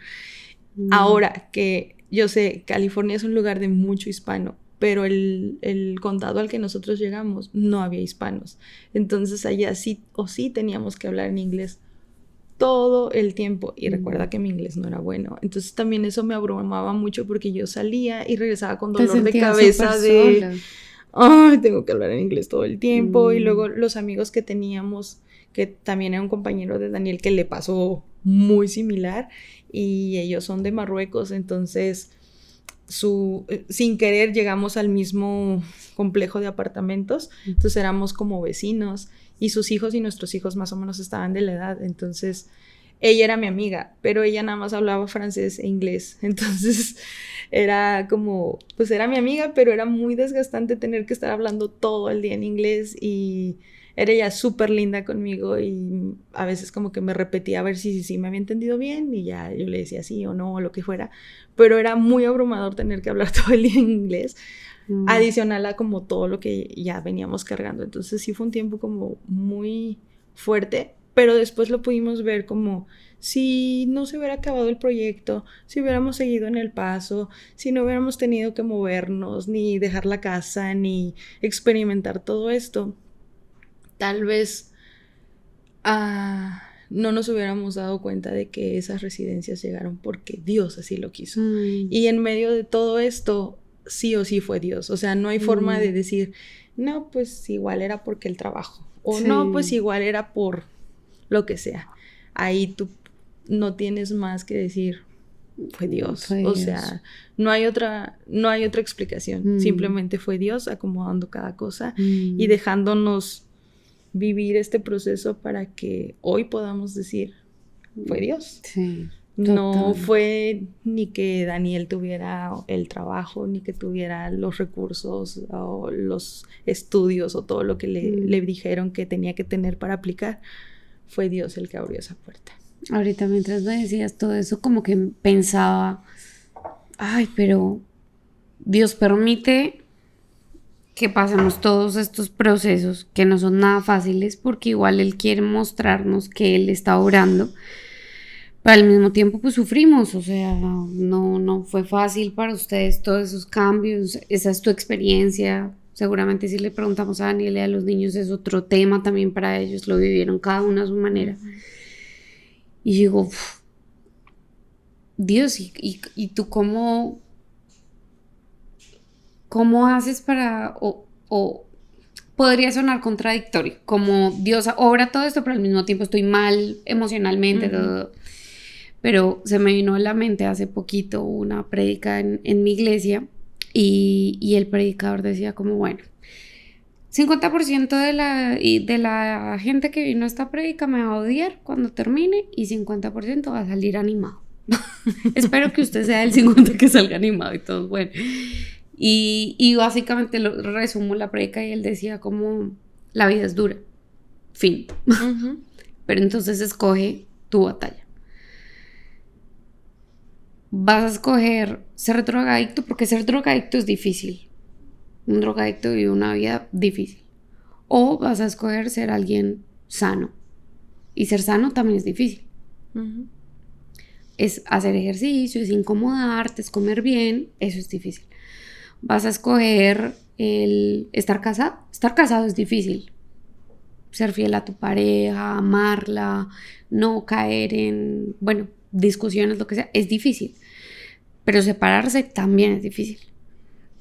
Ahora que yo sé, California es un lugar de mucho hispano, pero el condado al que nosotros llegamos no había hispanos. Entonces allá sí o sí teníamos que hablar en inglés todo el tiempo, y recuerda que mi inglés no era bueno, entonces también eso me abrumaba mucho porque yo salía y regresaba con dolor de cabeza de ay, tengo que hablar en inglés todo el tiempo. Y luego los amigos que teníamos, que también era un compañero de Daniel que le pasó muy similar y ellos son de Marruecos, entonces sin querer llegamos al mismo complejo de apartamentos, entonces éramos como vecinos y sus hijos y nuestros hijos más o menos estaban de la edad, entonces ella era mi amiga, pero ella nada más hablaba francés e inglés, entonces era como, pues era mi amiga, pero era muy desgastante tener que estar hablando todo el día en inglés y era ella súper linda conmigo y a veces como que me repetía a ver si me había entendido bien y ya yo le decía sí o no o lo que fuera, pero era muy abrumador tener que hablar todo el día en inglés, adicional a como todo lo que ya veníamos cargando. Entonces sí fue un tiempo como muy fuerte, pero después lo pudimos ver como si no se hubiera acabado el proyecto, si hubiéramos seguido en el paso, si no hubiéramos tenido que movernos, ni dejar la casa, ni experimentar todo esto, tal vez no nos hubiéramos dado cuenta de que esas residencias llegaron porque Dios así lo quiso. Y en medio de todo esto, sí o sí fue Dios. O sea, no hay forma de decir, no, pues igual era porque el trabajo. O no, pues igual era por lo que sea. Ahí tú no tienes más que decir, fue Dios. Fue O Dios. sea, no hay otra explicación. Simplemente fue Dios acomodando cada cosa y dejándonos vivir este proceso para que hoy podamos decir, fue Dios. Sí. No fue ni que Daniel tuviera el trabajo, ni que tuviera los recursos o los estudios o todo lo que le dijeron que tenía que tener para aplicar. Fue Dios el que abrió esa puerta. Ahorita mientras me decías todo eso, como que pensaba, ay, pero Dios permite que pasemos todos estos procesos que no son nada fáciles, porque igual Él quiere mostrarnos que Él está obrando. Pero al mismo tiempo pues sufrimos, o sea, no fue fácil para ustedes todos esos cambios, esa es tu experiencia. Seguramente si le preguntamos a Daniel y a los niños es otro tema también para ellos, lo vivieron cada uno a su manera. Y digo, Dios, ¿y tú cómo haces para, o podría sonar contradictorio, como Dios obra todo esto, pero al mismo tiempo estoy mal emocionalmente, todo. Pero se me vino a la mente hace poquito una prédica en mi iglesia y el predicador decía como, bueno, 50% de la gente que vino a esta prédica me va a odiar cuando termine y 50% va a salir animado. Espero que usted sea el 50% que salga animado y todo, bueno. Y básicamente lo resumo la prédica y él decía como, la vida es dura, fin. Pero entonces escoge tu batalla. Vas a escoger ser drogadicto porque ser drogadicto es difícil. Un drogadicto vive una vida difícil. O vas a escoger ser alguien sano. Y ser sano también es difícil. Es hacer ejercicio, es incomodarte, es comer bien. Eso es difícil. Vas a escoger el estar casado. Estar casado es difícil. Ser fiel a tu pareja, amarla, no caer en, bueno, discusiones, lo que sea, es difícil. Pero separarse también es difícil.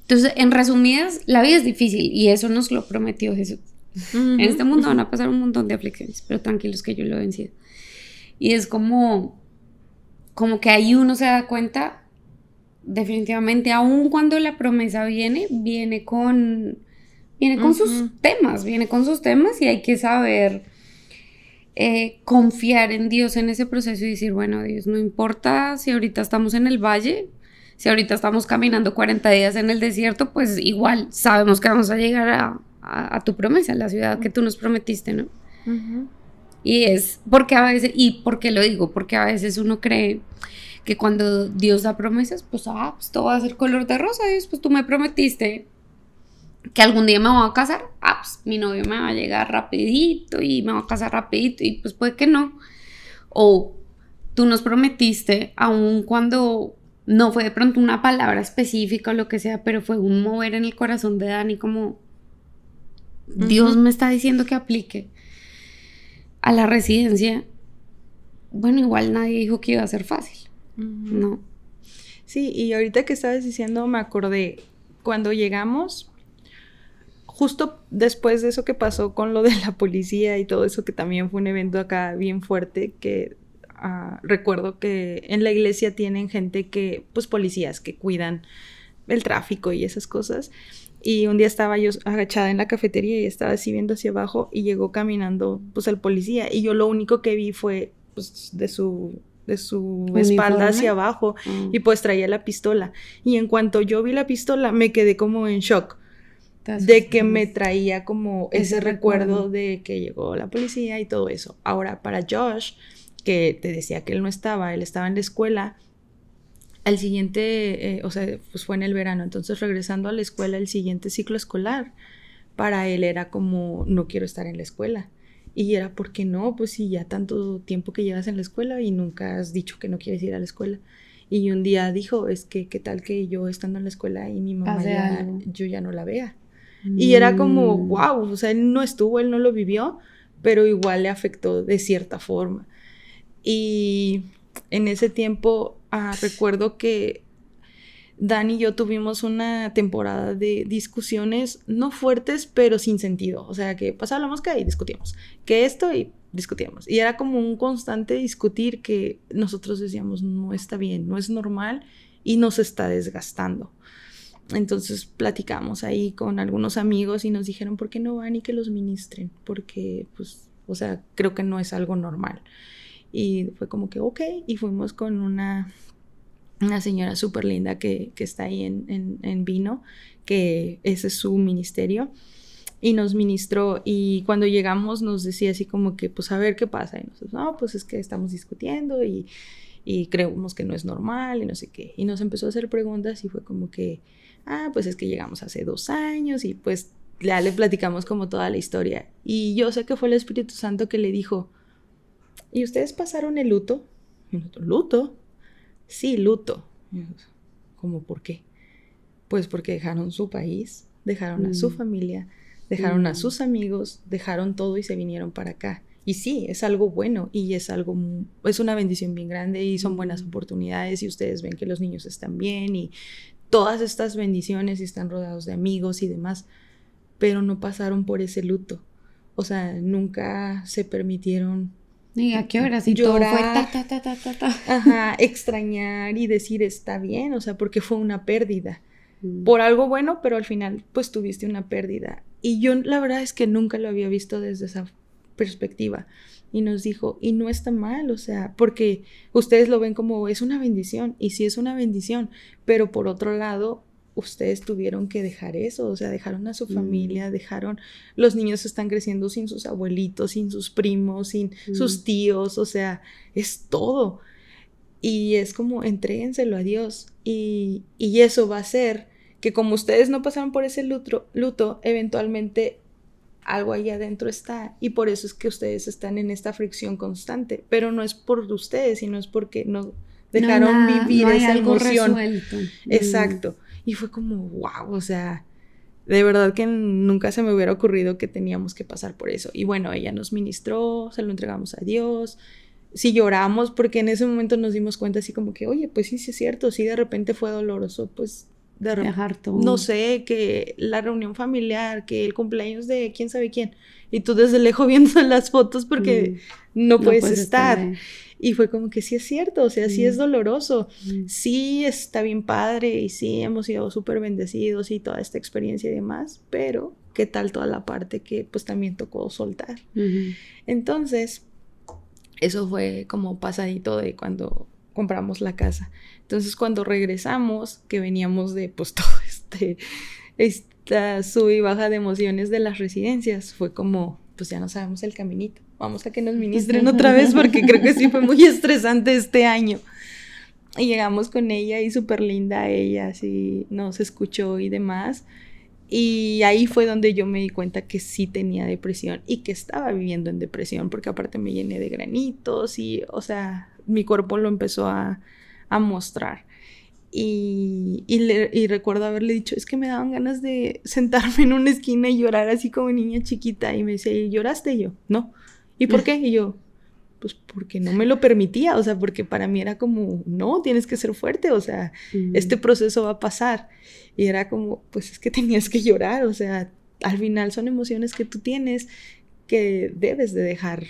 Entonces, en resumidas, la vida es difícil y eso nos lo prometió Jesús. En este mundo van a pasar un montón de aflicciones, pero tranquilos que yo lo he vencido. Y es como que ahí uno se da cuenta, definitivamente, aun cuando la promesa viene con sus temas y hay que saber confiar en Dios en ese proceso y decir, bueno, Dios, no importa si ahorita estamos en el valle, si ahorita estamos caminando 40 días en el desierto, pues igual sabemos que vamos a llegar a tu promesa, a la ciudad que tú nos prometiste, ¿no? Y es porque a veces, ¿y por qué lo digo? Porque a veces uno cree que cuando Dios da promesas, pues todo va a ser color de rosa, Dios, pues tú me prometiste que algún día me voy a casar, pues mi novio me va a llegar rapidito y me va a casar rapidito y pues puede que no. O tú nos prometiste, aun cuando no fue de pronto una palabra específica o lo que sea, pero fue un mover en el corazón de Dani como Dios me está diciendo que aplique a la residencia. Bueno, igual nadie dijo que iba a ser fácil, ¿no? Sí, y ahorita que estabas diciendo me acordé, cuando llegamos, justo después de eso que pasó con lo de la policía y todo eso, que también fue un evento acá bien fuerte, que recuerdo que en la iglesia tienen gente que, pues policías que cuidan el tráfico y esas cosas. Y un día estaba yo agachada en la cafetería y estaba así viendo hacia abajo y llegó caminando pues el policía y yo lo único que vi fue pues de su espalda hacia abajo y pues traía la pistola. Y en cuanto yo vi la pistola me quedé como en shock de que me traía como ese recuerdo de que llegó la policía y todo eso. Ahora para Josh, que te decía que él estaba en la escuela, al siguiente, pues fue en el verano, entonces regresando a la escuela, el siguiente ciclo escolar, para él era como, no quiero estar en la escuela. Y era, ¿por qué no? Pues si ya tanto tiempo que llevas en la escuela y nunca has dicho que no quieres ir a la escuela. Y un día dijo, es que qué tal que yo estando en la escuela y mi mamá yo ya no la vea. Y era como, wow, o sea, él no estuvo, él no lo vivió, pero igual le afectó de cierta forma. Y en ese tiempo recuerdo que Dan y yo tuvimos una temporada de discusiones no fuertes, pero sin sentido. O sea, que pasaba la mosca y discutíamos. Que esto y discutíamos. Y era como un constante discutir que nosotros decíamos, no está bien, no es normal y nos está desgastando. Entonces platicamos ahí con algunos amigos y nos dijeron, ¿por qué no van y que los ministren? Porque, pues, o sea, creo que no es algo normal. Y fue como que, ok, y fuimos con una señora súper linda que está ahí en Vino, que ese es su ministerio, y nos ministró, y cuando llegamos nos decía así como que, pues a ver qué pasa, y nosotros, no, pues es que estamos discutiendo y creemos que no es normal y no sé qué, y nos empezó a hacer preguntas y fue como que, pues es que llegamos hace 2 años y pues ya le platicamos como toda la historia, y yo sé que fue el Espíritu Santo que le dijo, ¿y ustedes pasaron el luto? Y nosotros, ¿luto? Sí, luto. ¿Cómo por qué? Pues porque dejaron su país, dejaron a su familia, dejaron a sus amigos, dejaron todo y se vinieron para acá. Y sí, es algo bueno y es una bendición bien grande y son buenas oportunidades y ustedes ven que los niños están bien y todas estas bendiciones y están rodeados de amigos y demás, pero no pasaron por ese luto. O sea, nunca se permitieron ¿y a qué hora? Si llorar, todo fue ta. Ajá, extrañar y decir está bien, o sea, porque fue una pérdida. Por algo bueno, pero al final pues tuviste una pérdida. Y yo la verdad es que nunca lo había visto desde esa perspectiva. Y nos dijo, y no está mal, o sea, porque ustedes lo ven como es una bendición, y sí es una bendición, pero por otro lado, ustedes tuvieron que dejar eso, o sea, dejaron a su familia, los niños están creciendo sin sus abuelitos, sin sus primos, sin sus tíos, o sea, es todo. Y es como, entréguenselo a Dios. Y eso va a hacer que como ustedes no pasaron por ese luto, eventualmente algo ahí adentro está. Y por eso es que ustedes están en esta fricción constante. Pero no es por ustedes, sino es porque no dejaron vivir esa emoción. Resuelto. Exacto. Y fue como, wow, o sea, de verdad que nunca se me hubiera ocurrido que teníamos que pasar por eso. Y bueno, ella nos ministró, se lo entregamos a Dios. Sí lloramos porque en ese momento nos dimos cuenta así como que, oye, pues sí es cierto, sí de repente fue doloroso, pues dejar todo. No sé, que la reunión familiar, que el cumpleaños de quién sabe quién, y tú desde lejos viendo las fotos porque no puedes estar. Y fue como que sí es cierto, o sea, sí es doloroso, sí está bien padre y sí hemos sido súper bendecidos y toda esta experiencia y demás, pero ¿qué tal toda la parte que pues también tocó soltar? Entonces, eso fue como pasadito de cuando compramos la casa. Entonces, cuando regresamos, que veníamos de pues todo esta sub y baja de emociones de las residencias, fue como, pues ya no sabemos el caminito. Vamos a que nos ministren otra vez porque creo que sí fue muy estresante este año. Y llegamos con ella y súper linda ella, así nos escuchó y demás. Y ahí fue donde yo me di cuenta que sí tenía depresión y que estaba viviendo en depresión porque aparte me llené de granitos y, o sea, mi cuerpo lo empezó a mostrar. Y recuerdo haberle dicho, es que me daban ganas de sentarme en una esquina y llorar así como niña chiquita. Y me decía, ¿y lloraste? Y yo, no. ¿Y por qué? Y yo, pues porque no me lo permitía, o sea, porque para mí era como, no, tienes que ser fuerte, o sea, este proceso va a pasar. Y era como, pues es que tenías que llorar, o sea, al final son emociones que tú tienes que debes de dejar,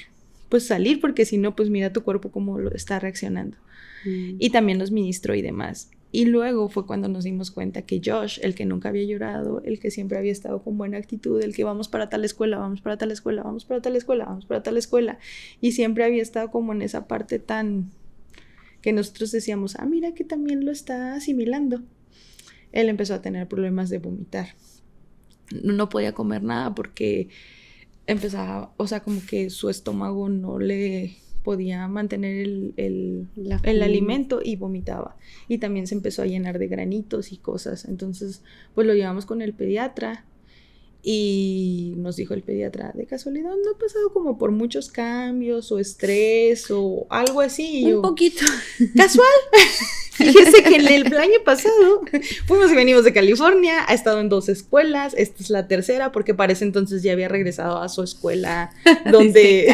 pues salir, porque si no, pues mira tu cuerpo cómo lo está reaccionando. Y también los ministró y demás. Y luego fue cuando nos dimos cuenta que Josh, el que nunca había llorado, el que siempre había estado con buena actitud, el que vamos para tal escuela, vamos para tal escuela, vamos para tal escuela, vamos para tal escuela, y siempre había estado como en esa parte tan que nosotros decíamos, mira que también lo está asimilando. Él empezó a tener problemas de vomitar. No podía comer nada porque empezaba, o sea, como que su estómago no le podía mantener el alimento y vomitaba. Y también se empezó a llenar de granitos y cosas. Entonces, pues lo llevamos con el pediatra y nos dijo el pediatra, de casualidad, ¿no ha pasado como por muchos cambios o estrés o algo así? Y un poquito. ¿Casual? Fíjese que el año pasado fuimos y venimos de California, ha estado en 2 escuelas, esta es la tercera porque para ese entonces ya había regresado a su escuela donde...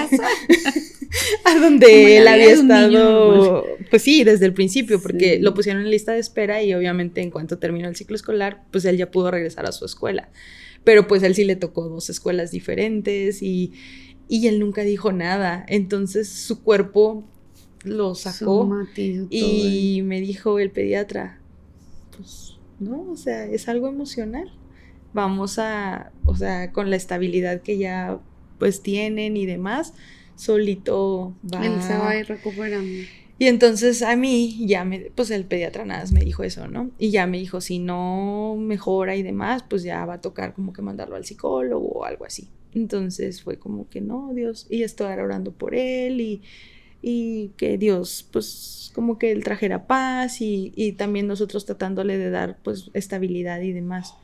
a donde él había estado pues sí, desde el principio, porque Sí. lo pusieron en lista de espera y obviamente en cuanto terminó el ciclo escolar, pues él ya pudo regresar a su escuela. Pero pues él sí le tocó 2 escuelas diferentes y él nunca dijo nada. Entonces su cuerpo lo sacó Somatizo todo. y me dijo el pediatra, pues no, o sea, es algo emocional. Vamos a, o sea, con la estabilidad que ya pues tienen y demás, solito va. Él se va a ir recuperando. Y entonces a mí pues el pediatra nada más me dijo eso, ¿no? Y ya me dijo, si no mejora y demás, pues ya va a tocar como que mandarlo al psicólogo o algo así. Entonces fue como que no, Dios, y estar orando por él y que Dios, pues como que él trajera paz y también nosotros tratándole de dar pues estabilidad y demás.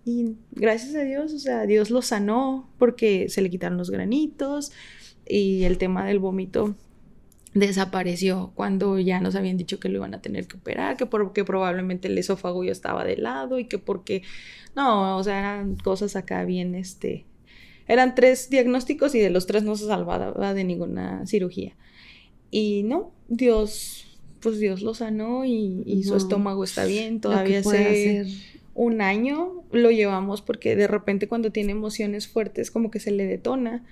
Y gracias a Dios, o sea, Dios lo sanó porque se le quitaron los granitos y el tema del vómito desapareció cuando ya nos habían dicho que lo iban a tener que operar, que porque probablemente el esófago ya estaba de lado y que porque, no, o sea, eran cosas acá bien, eran 3 diagnósticos y de los 3 no se salvaba de ninguna cirugía. Y no, Dios lo sanó y su estómago está bien, todavía hace 1 año lo llevamos porque de repente cuando tiene emociones fuertes como que se le detona.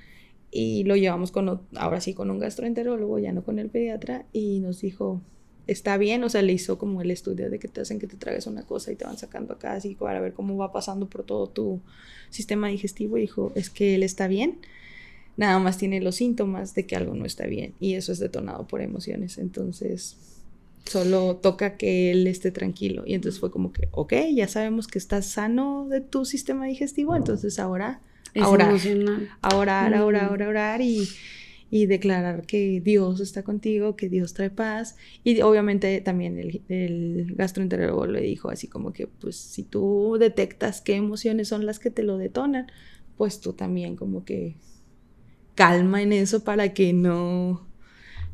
Y lo llevamos ahora sí con un gastroenterólogo, ya no con el pediatra, y nos dijo, está bien, o sea, le hizo como el estudio de que te hacen que te tragues una cosa y te van sacando acá así para ver cómo va pasando por todo tu sistema digestivo, y dijo, es que él está bien, nada más tiene los síntomas de que algo no está bien, y eso es detonado por emociones, entonces solo toca que él esté tranquilo, y entonces fue como que, ok, ya sabemos que estás sano de tu sistema digestivo, entonces ahora es emocional. A orar y declarar que Dios está contigo, que Dios trae paz. Y obviamente también el gastroenterólogo le dijo así como que, pues, si tú detectas qué emociones son las que te lo detonan, pues tú también como que calma en eso para que no,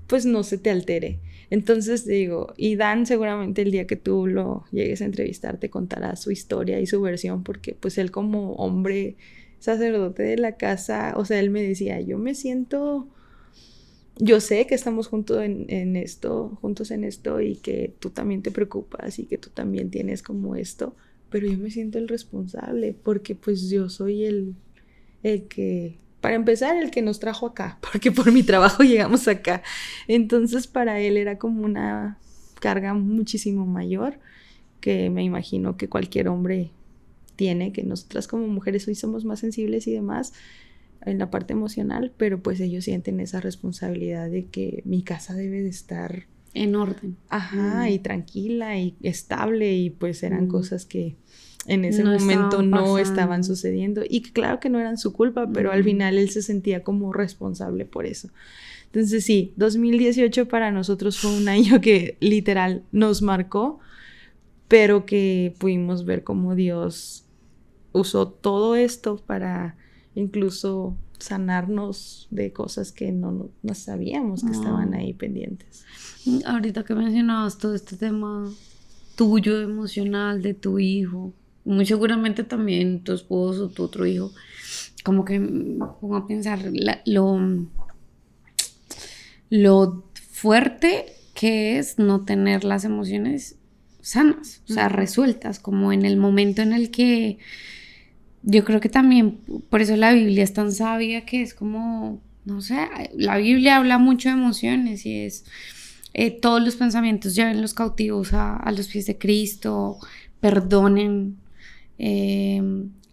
pues no se te altere. Entonces digo, y Dan seguramente el día que tú lo llegues a entrevistar te contará su historia y su versión, porque pues él como hombre sacerdote de la casa, o sea, él me decía, yo sé que estamos juntos en esto y que tú también te preocupas y que tú también tienes como esto, pero yo me siento el responsable porque pues yo soy el que, para empezar, el que nos trajo acá, porque por mi trabajo llegamos acá. Entonces para él era como una carga muchísimo mayor que me imagino que cualquier hombre tiene, que nosotras como mujeres hoy somos más sensibles y demás en la parte emocional, pero pues ellos sienten esa responsabilidad de que mi casa debe de estar en orden. Ajá, y tranquila y estable, y pues eran cosas que en ese momento no estaban sucediendo y que claro que no eran su culpa, pero al final él se sentía como responsable por eso. Entonces sí, 2018 para nosotros fue un año que literal nos marcó, pero que pudimos ver cómo Dios usó todo esto para incluso sanarnos de cosas que no sabíamos que estaban ahí pendientes. Ahorita que mencionabas todo este tema tuyo emocional de tu hijo, muy seguramente también tu esposo, tu otro hijo, como que me pongo a pensar lo fuerte que es no tener las emociones sanas, o sea, resueltas, como en el momento en el que yo creo que también por eso la Biblia es tan sabia, que es como, no sé, la Biblia habla mucho de emociones y es todos los pensamientos lleven los cautivos a los pies de Cristo, perdonen,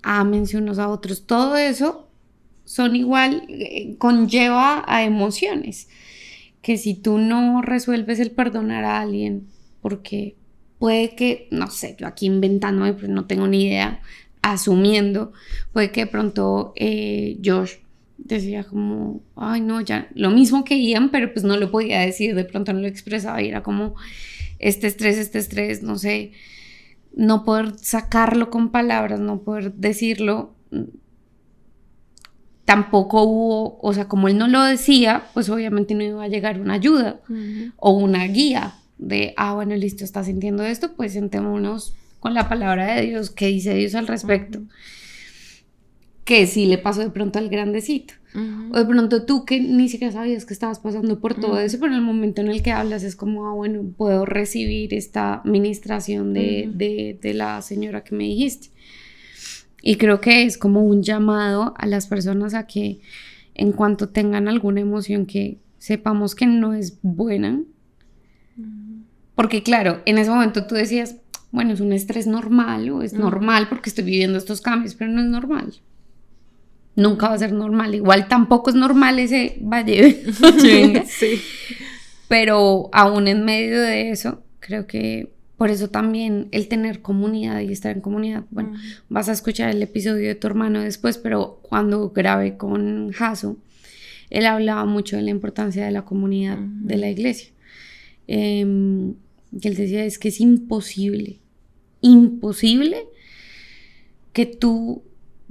ámense unos a otros, todo eso son igual, conlleva a emociones, que si tú no resuelves el perdonar a alguien, porque puede que, no sé, yo aquí inventándome, pues no tengo ni idea, asumiendo, puede que de pronto Josh decía como, ay no, ya, lo mismo que Ian, pero pues no lo podía decir, de pronto no lo expresaba y era como este estrés, no sé, no poder sacarlo con palabras, no poder decirlo. Tampoco hubo, o sea, como él no lo decía, pues obviamente no iba a llegar una ayuda o una guía de, bueno, listo, está sintiendo esto, pues sentémonos con la palabra de Dios, ¿qué dice Dios al respecto? Que sí le pasó de pronto al grandecito. O de pronto tú que ni siquiera sabías que estabas pasando por todo eso, pero en el momento en el que hablas es como, bueno, puedo recibir esta ministración de la señora que me dijiste. Y creo que es como un llamado a las personas a que en cuanto tengan alguna emoción que sepamos que no es buena. Porque claro, en ese momento tú decías, bueno, es un estrés normal o es normal porque estoy viviendo estos cambios, pero no es normal. Nunca va a ser normal. Igual tampoco es normal ese valle venga. Sí. Pero aún en medio de eso, creo que por eso también el tener comunidad y estar en comunidad, bueno, vas a escuchar el episodio de tu hermano después, pero cuando grabé con Jaso, él hablaba mucho de la importancia de la comunidad de la iglesia. Que él decía, es que es imposible que tú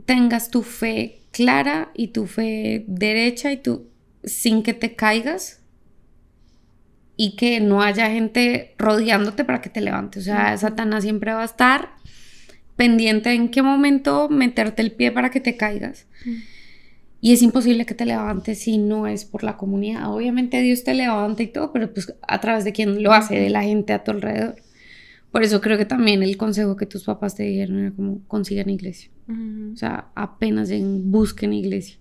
tengas tu fe clara y tu fe derecha y tú sin que te caigas y que no haya gente rodeándote para que te levantes. O sea, Satanás siempre va a estar pendiente en qué momento meterte el pie para que te caigas. Y es imposible que te levantes si no es por la comunidad. Obviamente Dios te levanta y todo, pero pues a través de quién lo hace, de la gente a tu alrededor. Por eso creo que también el consejo que tus papás te dieron era como consigan iglesia. O sea, apenas busquen iglesia.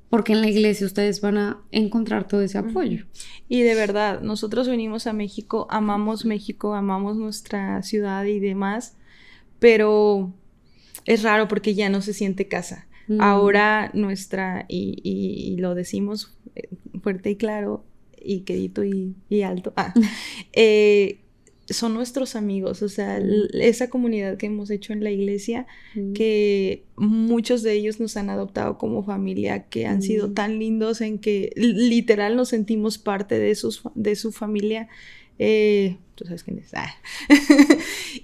Porque en la iglesia ustedes van a encontrar todo ese apoyo. Y de verdad, nosotros venimos a México, amamos nuestra ciudad y demás, pero es raro porque ya no se siente casa. Ahora nuestra, y lo decimos fuerte y claro, y quedito y alto, son nuestros amigos, o sea, esa comunidad que hemos hecho en la iglesia, que muchos de ellos nos han adoptado como familia, que han sido tan lindos en que literal nos sentimos parte de su familia. Tú sabes quién es.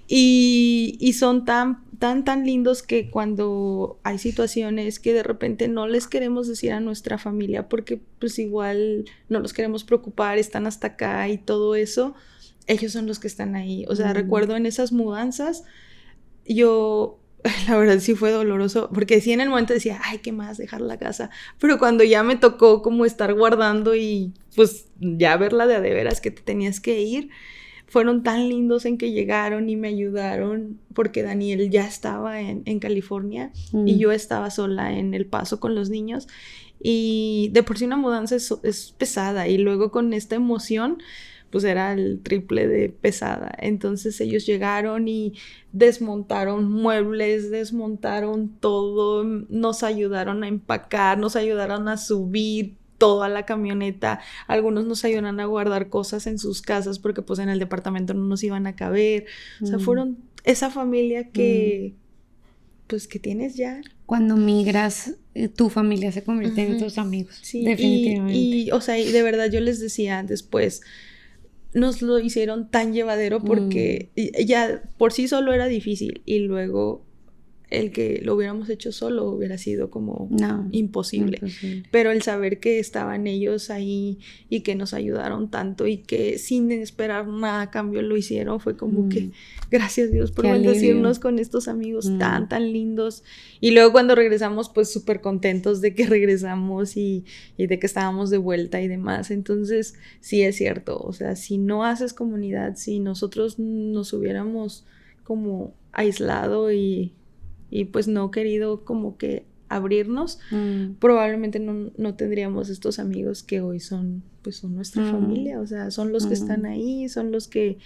Y son tan lindos que cuando hay situaciones que de repente no les queremos decir a nuestra familia porque pues igual no los queremos preocupar, están hasta acá y todo eso, ellos son los que están ahí. O sea, recuerdo en esas mudanzas, yo, la verdad sí fue doloroso, porque sí en el momento decía, ay, ¿qué más? Dejar la casa. Pero cuando ya me tocó como estar guardando y pues ya verla de a de veras que te tenías que ir, fueron tan lindos en que llegaron y me ayudaron, porque Daniel ya estaba en California y yo estaba sola en El Paso con los niños. Y de por sí una mudanza es pesada, y luego con esta emoción pues era el triple de pesada. Entonces ellos llegaron y desmontaron muebles, desmontaron todo, nos ayudaron a empacar, nos ayudaron a subir toda la camioneta, algunos nos ayudaron a guardar cosas en sus casas porque pues en el departamento no nos iban a caber. O sea, fueron esa familia que pues que tienes ya. Cuando migras, tu familia se convierte en tus amigos. Sí, definitivamente. Y o sea, y de verdad yo les decía después, nos lo hicieron tan llevadero porque ya por sí solo era difícil, y luego el que lo hubiéramos hecho solo hubiera sido como imposible. Pero el saber que estaban ellos ahí y que nos ayudaron tanto y que sin esperar nada a cambio lo hicieron, fue como que gracias Dios por bendecirnos con estos amigos tan lindos. Y luego cuando regresamos pues súper contentos de que regresamos y de que estábamos de vuelta y demás. Entonces sí es cierto, o sea, si no haces comunidad, si nosotros nos hubiéramos como aislado y pues no querido como que abrirnos, probablemente no tendríamos estos amigos que hoy son nuestra familia. O sea, son los que están ahí, son los que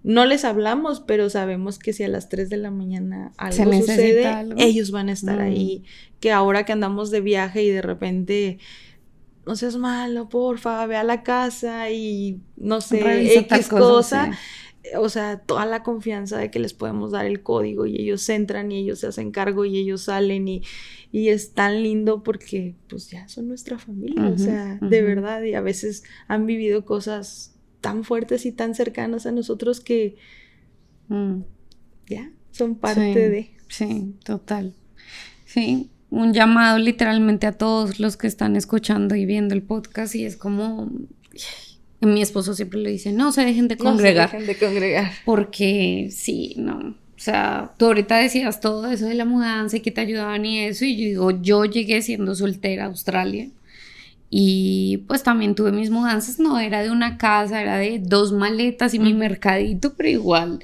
no les hablamos, pero sabemos que si a las 3 de la mañana algo sucede, ellos van a estar ahí. Que ahora que andamos de viaje y de repente, no seas malo, porfa, ve a la casa y no sé, X cosa. O sea, toda la confianza de que les podemos dar el código y ellos entran y ellos se hacen cargo y ellos salen y es tan lindo porque pues ya son nuestra familia, o sea, de verdad, y a veces han vivido cosas tan fuertes y tan cercanas a nosotros que ya son parte de... Sí, total. Sí, un llamado literalmente a todos los que están escuchando y viendo el podcast, y es como... Mi esposo siempre le dice, no se dejen de congregar. No se dejen de congregar. Porque sí, no. O sea, tú ahorita decías todo eso de la mudanza y que te ayudaban y eso, y yo digo, yo llegué siendo soltera a Australia y pues también tuve mis mudanzas, no era de una casa, era de 2 maletas y mi mercadito, pero igual,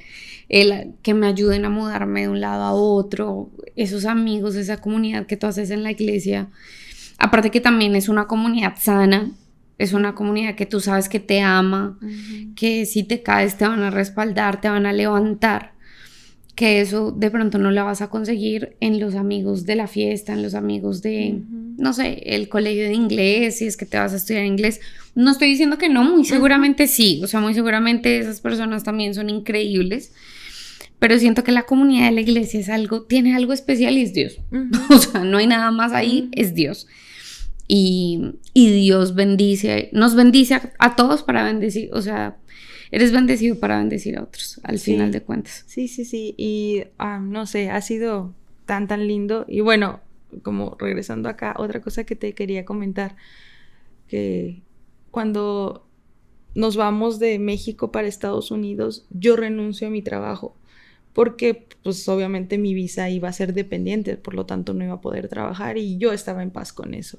que me ayuden a mudarme de un lado a otro, esos amigos, esa comunidad que tú haces en la iglesia, aparte que también es una comunidad sana, es una comunidad que tú sabes que te ama, que si te caes te van a respaldar, te van a levantar, que eso de pronto no la vas a conseguir en los amigos de la fiesta, en los amigos de, no sé, el colegio de inglés, si es que te vas a estudiar inglés. No estoy diciendo que no, muy seguramente sí, o sea, muy seguramente esas personas también son increíbles, pero siento que la comunidad de la iglesia es algo, tiene algo especial y es Dios. O sea, no hay nada más ahí, es Dios. Y Dios bendice, nos bendice a todos para bendecir, o sea, eres bendecido para bendecir a otros, al final de cuentas. Sí, y no sé, ha sido tan lindo. Y bueno, como regresando acá, otra cosa que te quería comentar, que cuando nos vamos de México para Estados Unidos, yo renuncio a mi trabajo, porque pues obviamente mi visa iba a ser dependiente, por lo tanto no iba a poder trabajar y yo estaba en paz con eso.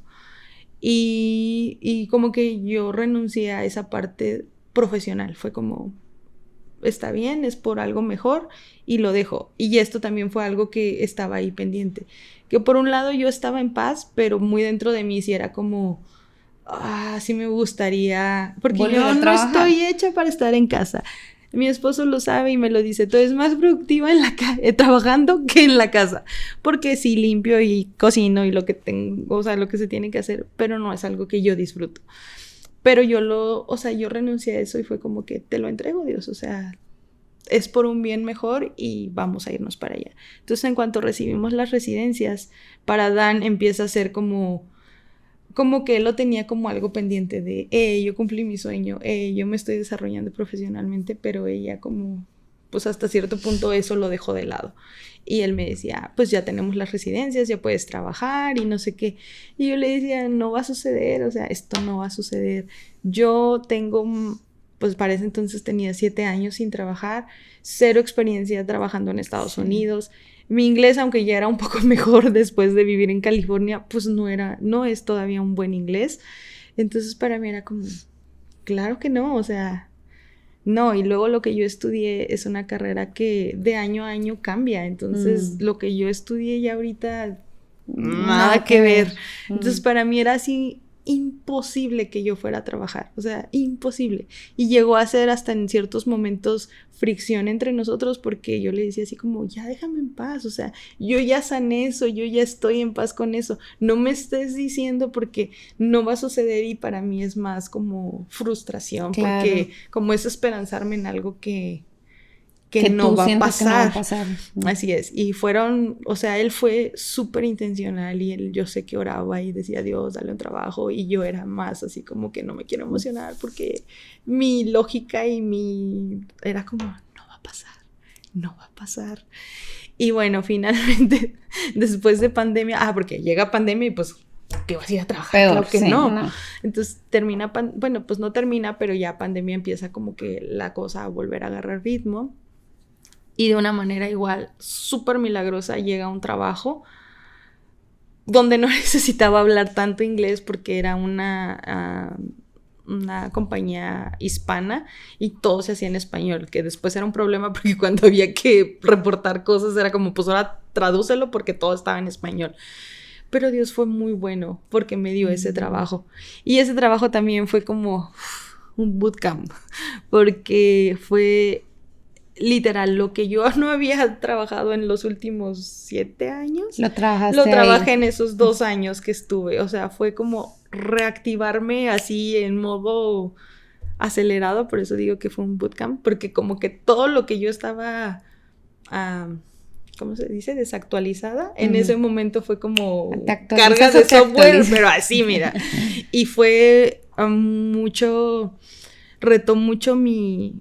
Y como que yo renuncié a esa parte profesional, fue como, está bien, es por algo mejor y lo dejo. Y esto también fue algo que estaba ahí pendiente, que por un lado yo estaba en paz, pero muy dentro de mí sí era como, sí me gustaría, porque yo no estoy hecha para estar en casa. Mi esposo lo sabe y me lo dice, tú eres más productiva trabajando que en la casa, porque sí limpio y cocino y lo que tengo, o sea, lo que se tiene que hacer, pero no es algo que yo disfruto. Pero yo renuncié a eso y fue como que te lo entrego, Dios, o sea, es por un bien mejor y vamos a irnos para allá. Entonces, en cuanto recibimos las residencias, para Dan empieza a ser como que él lo tenía como algo pendiente de, yo cumplí mi sueño, yo me estoy desarrollando profesionalmente, pero ella como, pues hasta cierto punto eso lo dejó de lado. Y él me decía, pues ya tenemos las residencias, ya puedes trabajar y no sé qué. Y yo le decía, no va a suceder, o sea, esto no va a suceder. Yo tengo, pues para ese entonces tenía 7 años sin trabajar, 0 experiencia trabajando en Estados Unidos. Mi inglés, aunque ya era un poco mejor después de vivir en California, pues no es todavía un buen inglés. Entonces para mí era como, claro que no, o sea, no. Y luego lo que yo estudié es una carrera que de año a año cambia. Entonces lo que yo estudié ya ahorita, nada que ver. Entonces para mí era así imposible que yo fuera a trabajar, o sea, imposible. Y llegó a ser hasta en ciertos momentos fricción entre nosotros, porque yo le decía así como, ya déjame en paz, o sea, yo ya sané eso, yo ya estoy en paz con eso, no me estés diciendo porque no va a suceder. Y para mí es más como frustración, claro, porque como es esperanzarme en algo que no va a pasar. Así es. Y fueron, o sea, él fue súper intencional y yo sé que oraba y decía, Dios, dale un trabajo. Y yo era más así como que no me quiero emocionar porque mi lógica era como, no va a pasar. Y bueno, finalmente, después de pandemia, porque llega pandemia y pues, ¿qué vas a ir a trabajar? Peor, claro que sí, no. Entonces termina, bueno, pues no termina, pero ya pandemia empieza como que la cosa a volver a agarrar ritmo. Y de una manera igual súper milagrosa llega un trabajo donde no necesitaba hablar tanto inglés porque era una compañía hispana y todo se hacía en español, que después era un problema porque cuando había que reportar cosas era como, pues ahora tradúcelo porque todo estaba en español. Pero Dios fue muy bueno porque me dio ese trabajo. Y ese trabajo también fue como un bootcamp, porque fue literal lo que yo no había trabajado en los últimos 7 años. Lo trabajé en esos 2 años que estuve. O sea, fue como reactivarme así en modo acelerado. Por eso digo que fue un bootcamp, porque como que todo lo que yo estaba ¿cómo se dice? Desactualizada. En ese momento fue como carga de software, pero así, mira. Y fue retó mucho mi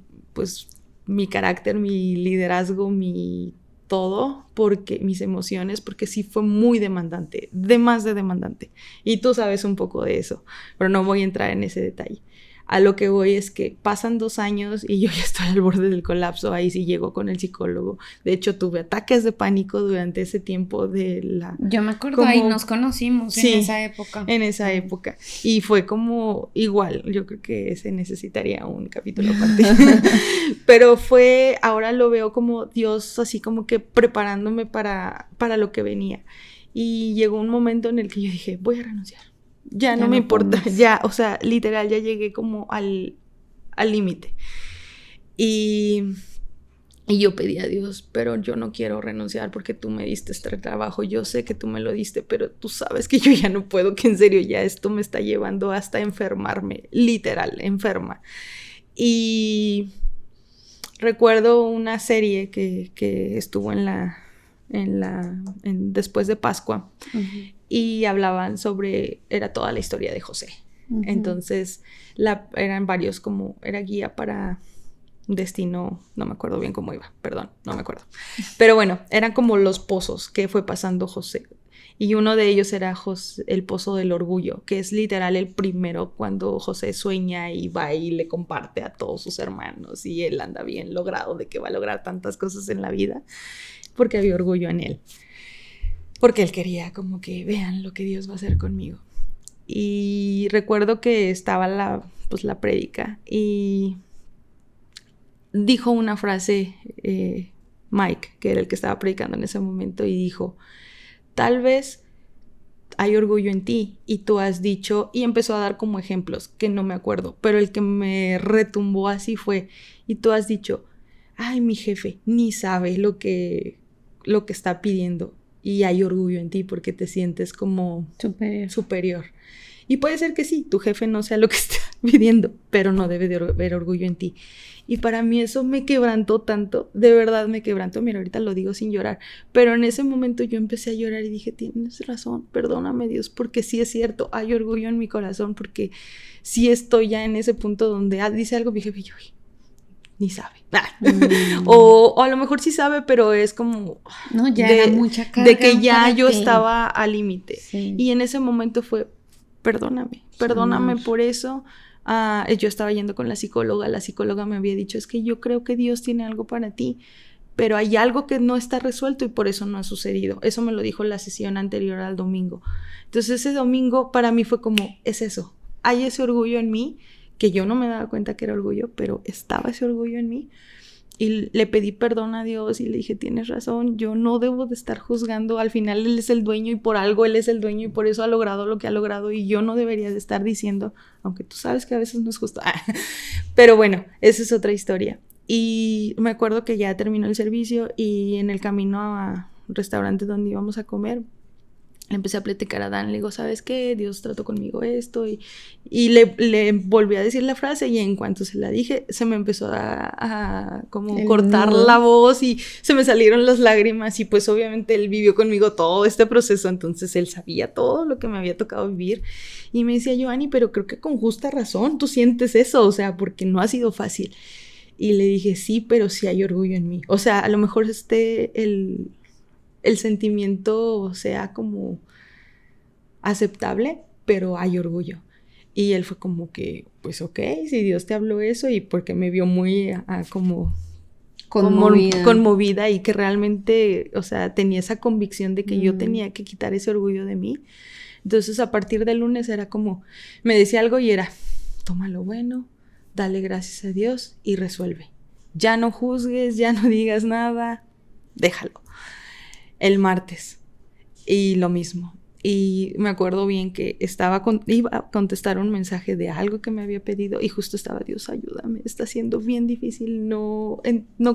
carácter, mi liderazgo, mi todo, porque mis emociones, porque sí fue muy demandante, de más de demandante. Y tú sabes un poco de eso, pero no voy a entrar en ese detalle. A lo que voy es que pasan 2 años y yo ya estoy al borde del colapso. Ahí sí llego con el psicólogo. De hecho, tuve ataques de pánico durante ese tiempo de la... Yo me acuerdo, ahí nos conocimos sí, en esa época. En esa época. Y fue como igual. Yo creo que se necesitaría un capítulo aparte. Pero fue, ahora lo veo como Dios así como que preparándome para lo que venía. Y llegó un momento en el que yo dije, voy a renunciar. Ya no me importa, ya, o sea, literal, ya llegué como al límite. Y yo pedí a Dios, pero yo no quiero renunciar porque tú me diste este trabajo. Yo sé que tú me lo diste, pero tú sabes que yo ya no puedo, que en serio ya esto me está llevando hasta enfermarme, literal, enferma. Y recuerdo una serie que estuvo después de Pascua. Uh-huh. Y hablaban sobre, era toda la historia de José. Uh-huh. Entonces, eran varios, como, era guía para destino, no me acuerdo bien cómo iba, perdón, no me acuerdo. Pero bueno, eran como los pozos que fue pasando José. Y uno de ellos era el pozo del orgullo, que es literal el primero cuando José sueña y va y le comparte a todos sus hermanos y él anda bien logrado de que va a lograr tantas cosas en la vida, porque había orgullo en él. Porque él quería como que vean lo que Dios va a hacer conmigo. Y recuerdo que estaba la prédica y dijo una frase Mike, que era el que estaba predicando en ese momento, y dijo, tal vez hay orgullo en ti y tú has dicho, y empezó a dar como ejemplos que no me acuerdo, pero el que me retumbó así fue, y tú has dicho, ay, mi jefe ni sabe lo que está pidiendo. Y hay orgullo en ti porque te sientes como superior. Y puede ser que sí, tu jefe no sea lo que está pidiendo, pero no debe de haber orgullo en ti. Y para mí eso me quebrantó tanto, de verdad me quebrantó. Mira, ahorita lo digo sin llorar, pero en ese momento yo empecé a llorar y dije, tienes razón, perdóname Dios, porque sí es cierto, hay orgullo en mi corazón, porque sí estoy ya en ese punto donde dice algo mi jefe y yo, ni sabe. O a lo mejor sí sabe, pero es como no, ya era mucha carga de que ya yo estaba al límite. Sí. Y en ese momento fue, perdóname por eso. Yo estaba yendo con la psicóloga me había dicho, es que yo creo que Dios tiene algo para ti, pero hay algo que no está resuelto y por eso no ha sucedido. Eso me lo dijo la sesión anterior al domingo. Entonces ese domingo para mí fue como, es eso, hay ese orgullo en mí, que yo no me daba cuenta que era orgullo, pero estaba ese orgullo en mí. Y le pedí perdón a Dios y le dije, tienes razón, yo no debo de estar juzgando, al final Él es el dueño y por algo Él es el dueño y por eso ha logrado lo que ha logrado y yo no debería de estar diciendo, aunque tú sabes que a veces no es justo. Pero bueno, esa es otra historia. Y me acuerdo que ya terminó el servicio y en el camino a un restaurante donde íbamos a comer, le empecé a platicar a Dan, le digo, ¿sabes qué? Dios trató conmigo esto y le volví a decir la frase y en cuanto se la dije, se me empezó a como cortar la voz y se me salieron las lágrimas y pues obviamente él vivió conmigo todo este proceso, entonces él sabía todo lo que me había tocado vivir y me decía, Joanny, pero creo que con justa razón tú sientes eso, o sea, porque no ha sido fácil. Y le dije, sí, pero sí hay orgullo en mí, o sea, a lo mejor el sentimiento sea como aceptable, pero hay orgullo. Y él fue como que, pues ok, si Dios te habló eso y porque me vio muy como conmovida y que realmente, o sea, tenía esa convicción de que yo tenía que quitar ese orgullo de mí. Entonces a partir del lunes era como, me decía algo y era, toma lo bueno, dale gracias a Dios y resuelve. Ya no juzgues, ya no digas nada, déjalo. El martes y lo mismo y me acuerdo bien que iba a contestar un mensaje de algo que me había pedido y justo estaba, Dios ayúdame, está siendo bien difícil no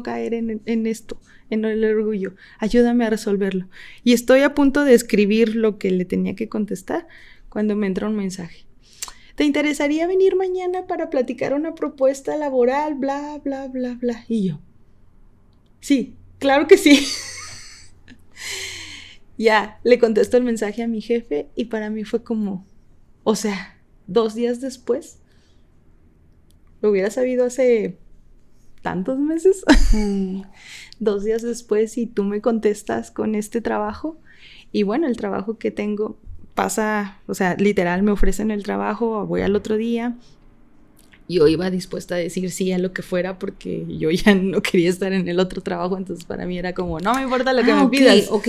caer en esto, en el orgullo, ayúdame a resolverlo y estoy a punto de escribir lo que le tenía que contestar cuando me entra un mensaje. ¿Te interesaría venir mañana para platicar una propuesta laboral? Bla, bla, bla, bla. Y yo, sí, claro que sí. Ya, le contesto el mensaje a mi jefe y para mí fue como, o sea, 2 días después, lo hubiera sabido hace tantos meses, 2 días después y tú me contestas con este trabajo y bueno, el trabajo que tengo pasa, o sea, literal me ofrecen el trabajo, voy al otro día yo iba dispuesta a decir sí a lo que fuera porque yo ya no quería estar en el otro trabajo, entonces para mí era como, no me importa lo que me pidas. Ok,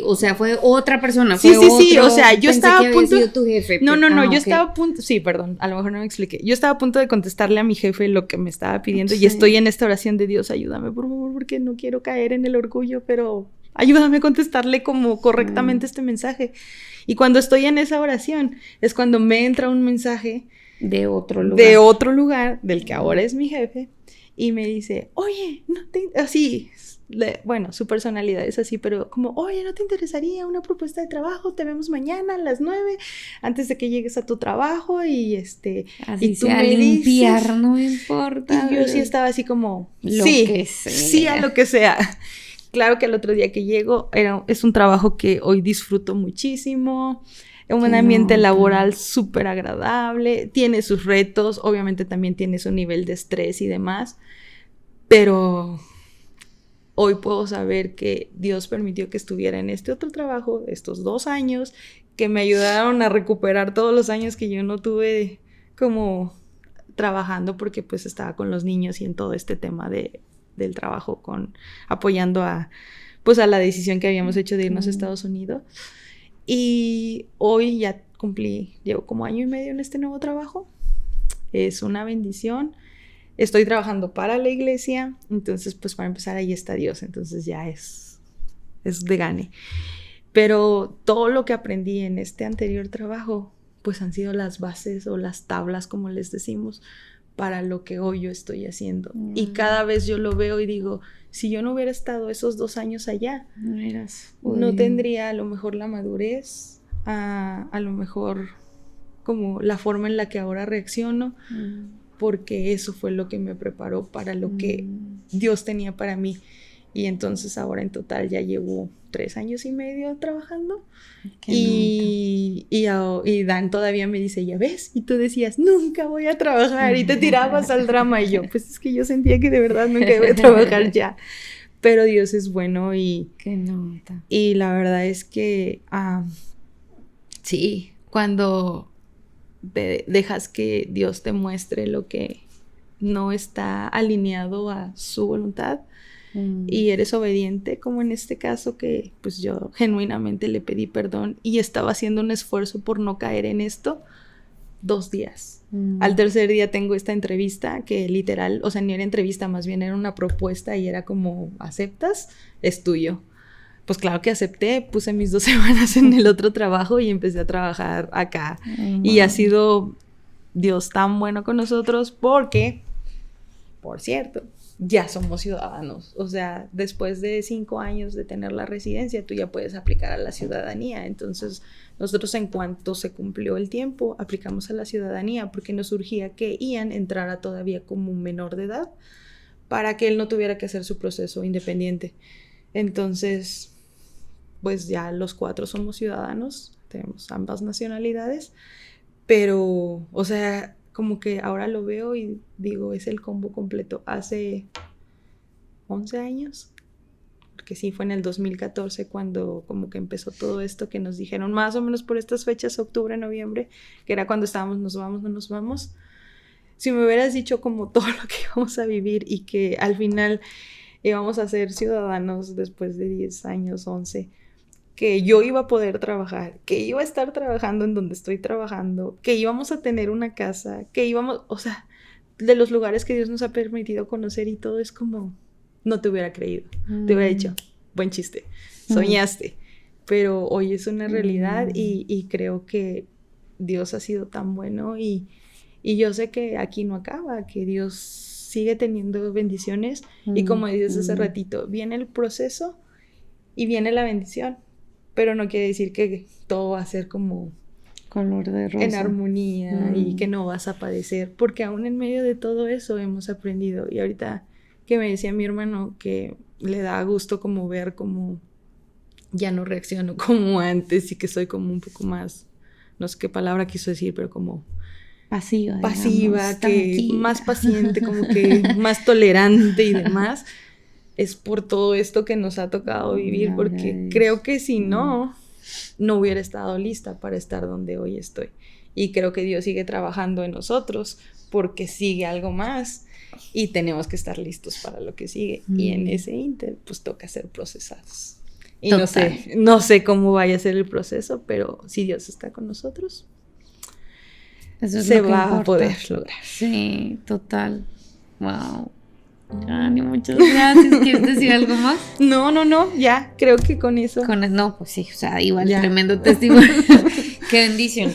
o sea, fue otra persona, sí, o sea, yo estaba a punto... sido tu jefe. No, yo estaba a punto, sí, perdón, a lo mejor no me expliqué, yo estaba a punto de contestarle a mi jefe lo que me estaba pidiendo y estoy en esta oración de Dios, ayúdame por favor, porque no quiero caer en el orgullo, pero ayúdame a contestarle como correctamente este mensaje. Y cuando estoy en esa oración es cuando me entra un mensaje de otro lugar, del que ahora es mi jefe, y me dice, oye, no te... Así, bueno, su personalidad es así, pero como, oye, ¿no te interesaría una propuesta de trabajo? Te vemos mañana a las 9, antes de que llegues a tu trabajo, y así y tú sea, me limpiar, dices, no importa. Y yo sí estaba así como, sí, sí a lo que sea. Claro que el otro día que llego, es un trabajo que hoy disfruto muchísimo, un ambiente laboral súper agradable, tiene sus retos, obviamente también tiene su nivel de estrés y demás, pero hoy puedo saber que Dios permitió que estuviera en este otro trabajo estos 2 años, que me ayudaron a recuperar todos los años que yo no tuve como trabajando porque pues estaba con los niños y en todo este tema del trabajo, apoyando a la decisión que habíamos hecho de irnos a Estados Unidos. Y hoy ya llevo como 1 año y medio en este nuevo trabajo. Es una bendición. Estoy trabajando para la iglesia, entonces pues para empezar ahí está Dios, entonces ya es de gane. Pero todo lo que aprendí en este anterior trabajo pues han sido las bases o las tablas, como les decimos, para lo que hoy yo estoy haciendo. Y cada vez yo lo veo y digo, si yo no hubiera estado esos 2 años allá, no tendría a lo mejor la madurez, a lo mejor como la forma en la que ahora reacciono, porque eso fue lo que me preparó para lo que Dios tenía para mí. Y entonces ahora en total ya llevo 3 años y medio trabajando. Y Dan todavía me dice, ya ves, y tú decías, nunca voy a trabajar, y te tirabas al drama, y yo, pues es que yo sentía que de verdad nunca iba a trabajar ya. Pero Dios es bueno y la verdad es que sí, cuando dejas que Dios te muestre lo que no está alineado a su voluntad, y eres obediente, como en este caso que pues yo genuinamente le pedí perdón y estaba haciendo un esfuerzo por no caer en esto 2 días. Al tercer día tengo esta entrevista que literal, o sea, ni era entrevista, más bien era una propuesta y era como, ¿aceptas? Es tuyo. Pues claro que acepté, puse mis 2 semanas en el otro trabajo y empecé a trabajar acá. Y ha sido Dios tan bueno con nosotros porque, por cierto, ya somos ciudadanos. O sea, después de 5 años de tener la residencia, tú ya puedes aplicar a la ciudadanía. Entonces, nosotros en cuanto se cumplió el tiempo, aplicamos a la ciudadanía porque nos surgía que Ian entrara todavía como un menor de edad para que él no tuviera que hacer su proceso independiente. Entonces, pues ya los 4 somos ciudadanos, tenemos ambas nacionalidades, pero, o sea, como que ahora lo veo y digo, es el combo completo. Hace 11 años, porque sí, fue en el 2014 cuando como que empezó todo esto, que nos dijeron más o menos por estas fechas, octubre, noviembre, que era cuando estábamos, nos vamos, no nos vamos. Si me hubieras dicho como todo lo que íbamos a vivir y que al final íbamos a ser ciudadanos después de 10 años, 11, que yo iba a poder trabajar, que iba a estar trabajando en donde estoy trabajando, que íbamos a tener una casa, que íbamos, o sea, de los lugares que Dios nos ha permitido conocer y todo, es como, no te hubiera creído, te hubiera dicho, buen chiste, soñaste, pero hoy es una realidad y creo que Dios ha sido tan bueno y yo sé que aquí no acaba, que Dios sigue teniendo bendiciones y como dices hace ratito, viene el proceso y viene la bendición. Pero no quiere decir que todo va a ser como color de rosa, en armonía y que no vas a padecer, porque aún en medio de todo eso hemos aprendido. Y ahorita que me decía mi hermano que le da gusto como ver como ya no reacciono como antes y que soy como un poco más, no sé qué palabra quiso decir, pero como pasiva, digamos, que más paciente, como que más tolerante y demás. Es por todo esto que nos ha tocado vivir, porque creo que si no hubiera estado lista para estar donde hoy estoy. y creo que Dios sigue trabajando en nosotros porque sigue algo más y tenemos que estar listos para lo que sigue. Y en ese inter, pues toca ser procesados. Y no sé cómo vaya a ser el proceso, pero si Dios está con nosotros, eso es se lo que va importa. a poder lograr. Sí, total. Wow. Ani, muchas gracias. ¿Quieres decir algo más? No, ya, creo que con eso. No, pues sí, o sea, igual ya. Tremendo testimonio. Qué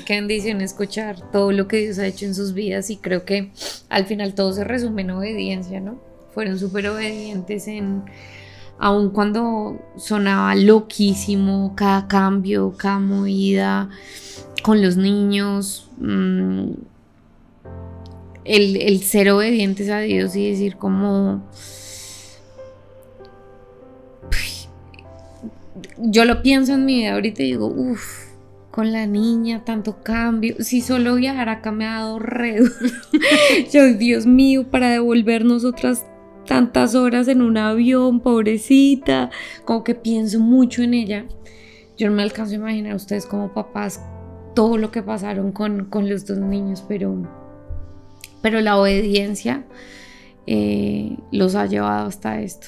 bendición escuchar todo lo que Dios ha hecho en sus vidas, y creo que al final todo se resume en obediencia, ¿no? Fueron súper obedientes aun cuando sonaba loquísimo cada cambio, cada movida con los niños, el ser obedientes a Dios y decir como... Yo lo pienso en mi vida ahorita y digo, uff, con la niña, tanto cambio. Si solo viajar acá me ha dado re duro. Yo, Dios mío, para devolvernos otras tantas horas en un avión, pobrecita. Como que pienso mucho en ella. Yo no me alcanzo a imaginar a ustedes como papás todo lo que pasaron con los dos niños, pero la obediencia los ha llevado hasta esto.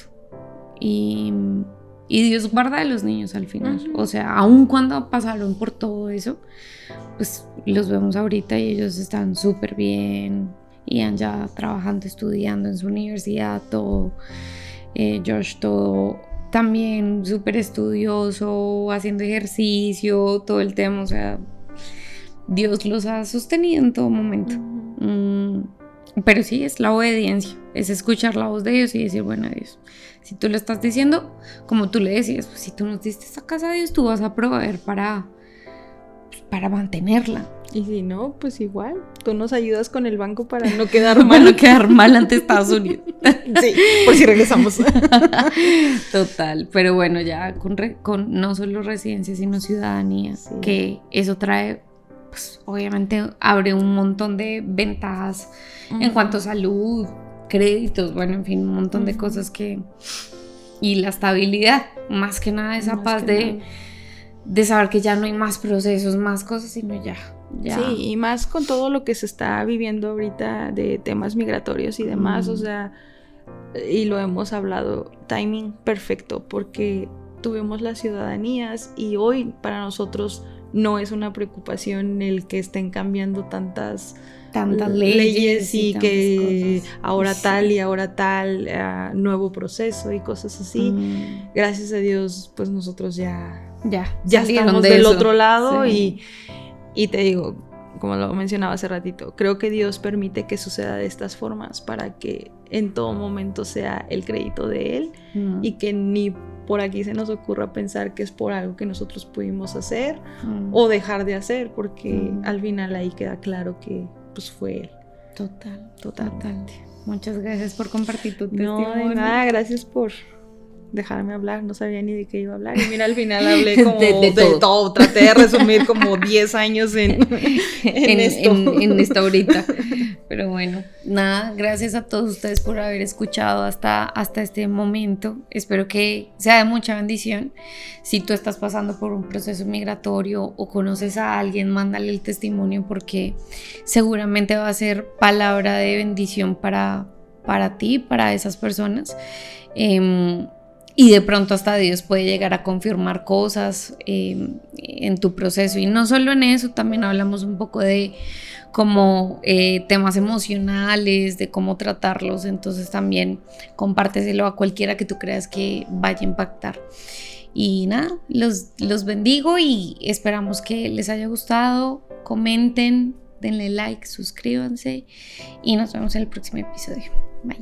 Y Dios guarda de los niños al final. Uh-huh. O sea, aun cuando pasaron por todo eso, pues los vemos ahorita y ellos están súper bien. Ian ya trabajando, estudiando en su universidad, todo. Josh, todo también súper estudioso, haciendo ejercicio, todo el tema. O sea, Dios los ha sostenido en todo momento. Uh-huh. Pero sí, es la obediencia, es escuchar la voz de Dios y decir, bueno, Dios, si tú lo estás diciendo, como tú le decías, pues si tú nos diste esta casa, Dios, tú vas a proveer para mantenerla. Y si no, pues igual, tú nos ayudas con el banco para no quedar mal. Para no quedar mal ante Estados Unidos. Sí, por si regresamos. Total, pero bueno, ya con no solo residencia, sino ciudadanía, sí. Que eso trae, pues obviamente abre un montón de ventajas en cuanto a salud, créditos, bueno, en fin, un montón de cosas y la estabilidad, más que nada esa paz de saber que ya no hay más procesos, más cosas, sino ya. Sí, y más con todo lo que se está viviendo ahorita de temas migratorios y demás, o sea, y lo hemos hablado, timing perfecto, porque tuvimos las ciudadanías y hoy para nosotros no es una preocupación el que estén cambiando tantas leyes y que cosas. Ahora sí. Tal y ahora tal, nuevo proceso y cosas así. Gracias a Dios, pues nosotros ya estamos del otro lado, sí. y te digo, como lo mencionaba hace ratito, creo que Dios permite que suceda de estas formas para que en todo momento sea el crédito de Él y que ni por aquí se nos ocurra pensar que es por algo que nosotros pudimos hacer o dejar de hacer, porque al final ahí queda claro que pues fue Él. Totalmente. Muchas gracias por compartir tu testimonio. No, de nada, gracias por dejarme hablar, no sabía ni de qué iba a hablar y mira, al final hablé como de todo, traté de resumir como 10 años en esta horita, pero bueno, nada, gracias a todos ustedes por haber escuchado hasta este momento, espero que sea de mucha bendición. Si tú estás pasando por un proceso migratorio o conoces a alguien, mándale el testimonio porque seguramente va a ser palabra de bendición para ti, para esas personas. Y de pronto hasta Dios puede llegar a confirmar cosas en tu proceso. Y no solo en eso, también hablamos un poco de como temas emocionales, de cómo tratarlos. Entonces también compárteselo a cualquiera que tú creas que vaya a impactar. Y nada, los bendigo y esperamos que les haya gustado. Comenten, denle like, suscríbanse y nos vemos en el próximo episodio. Bye.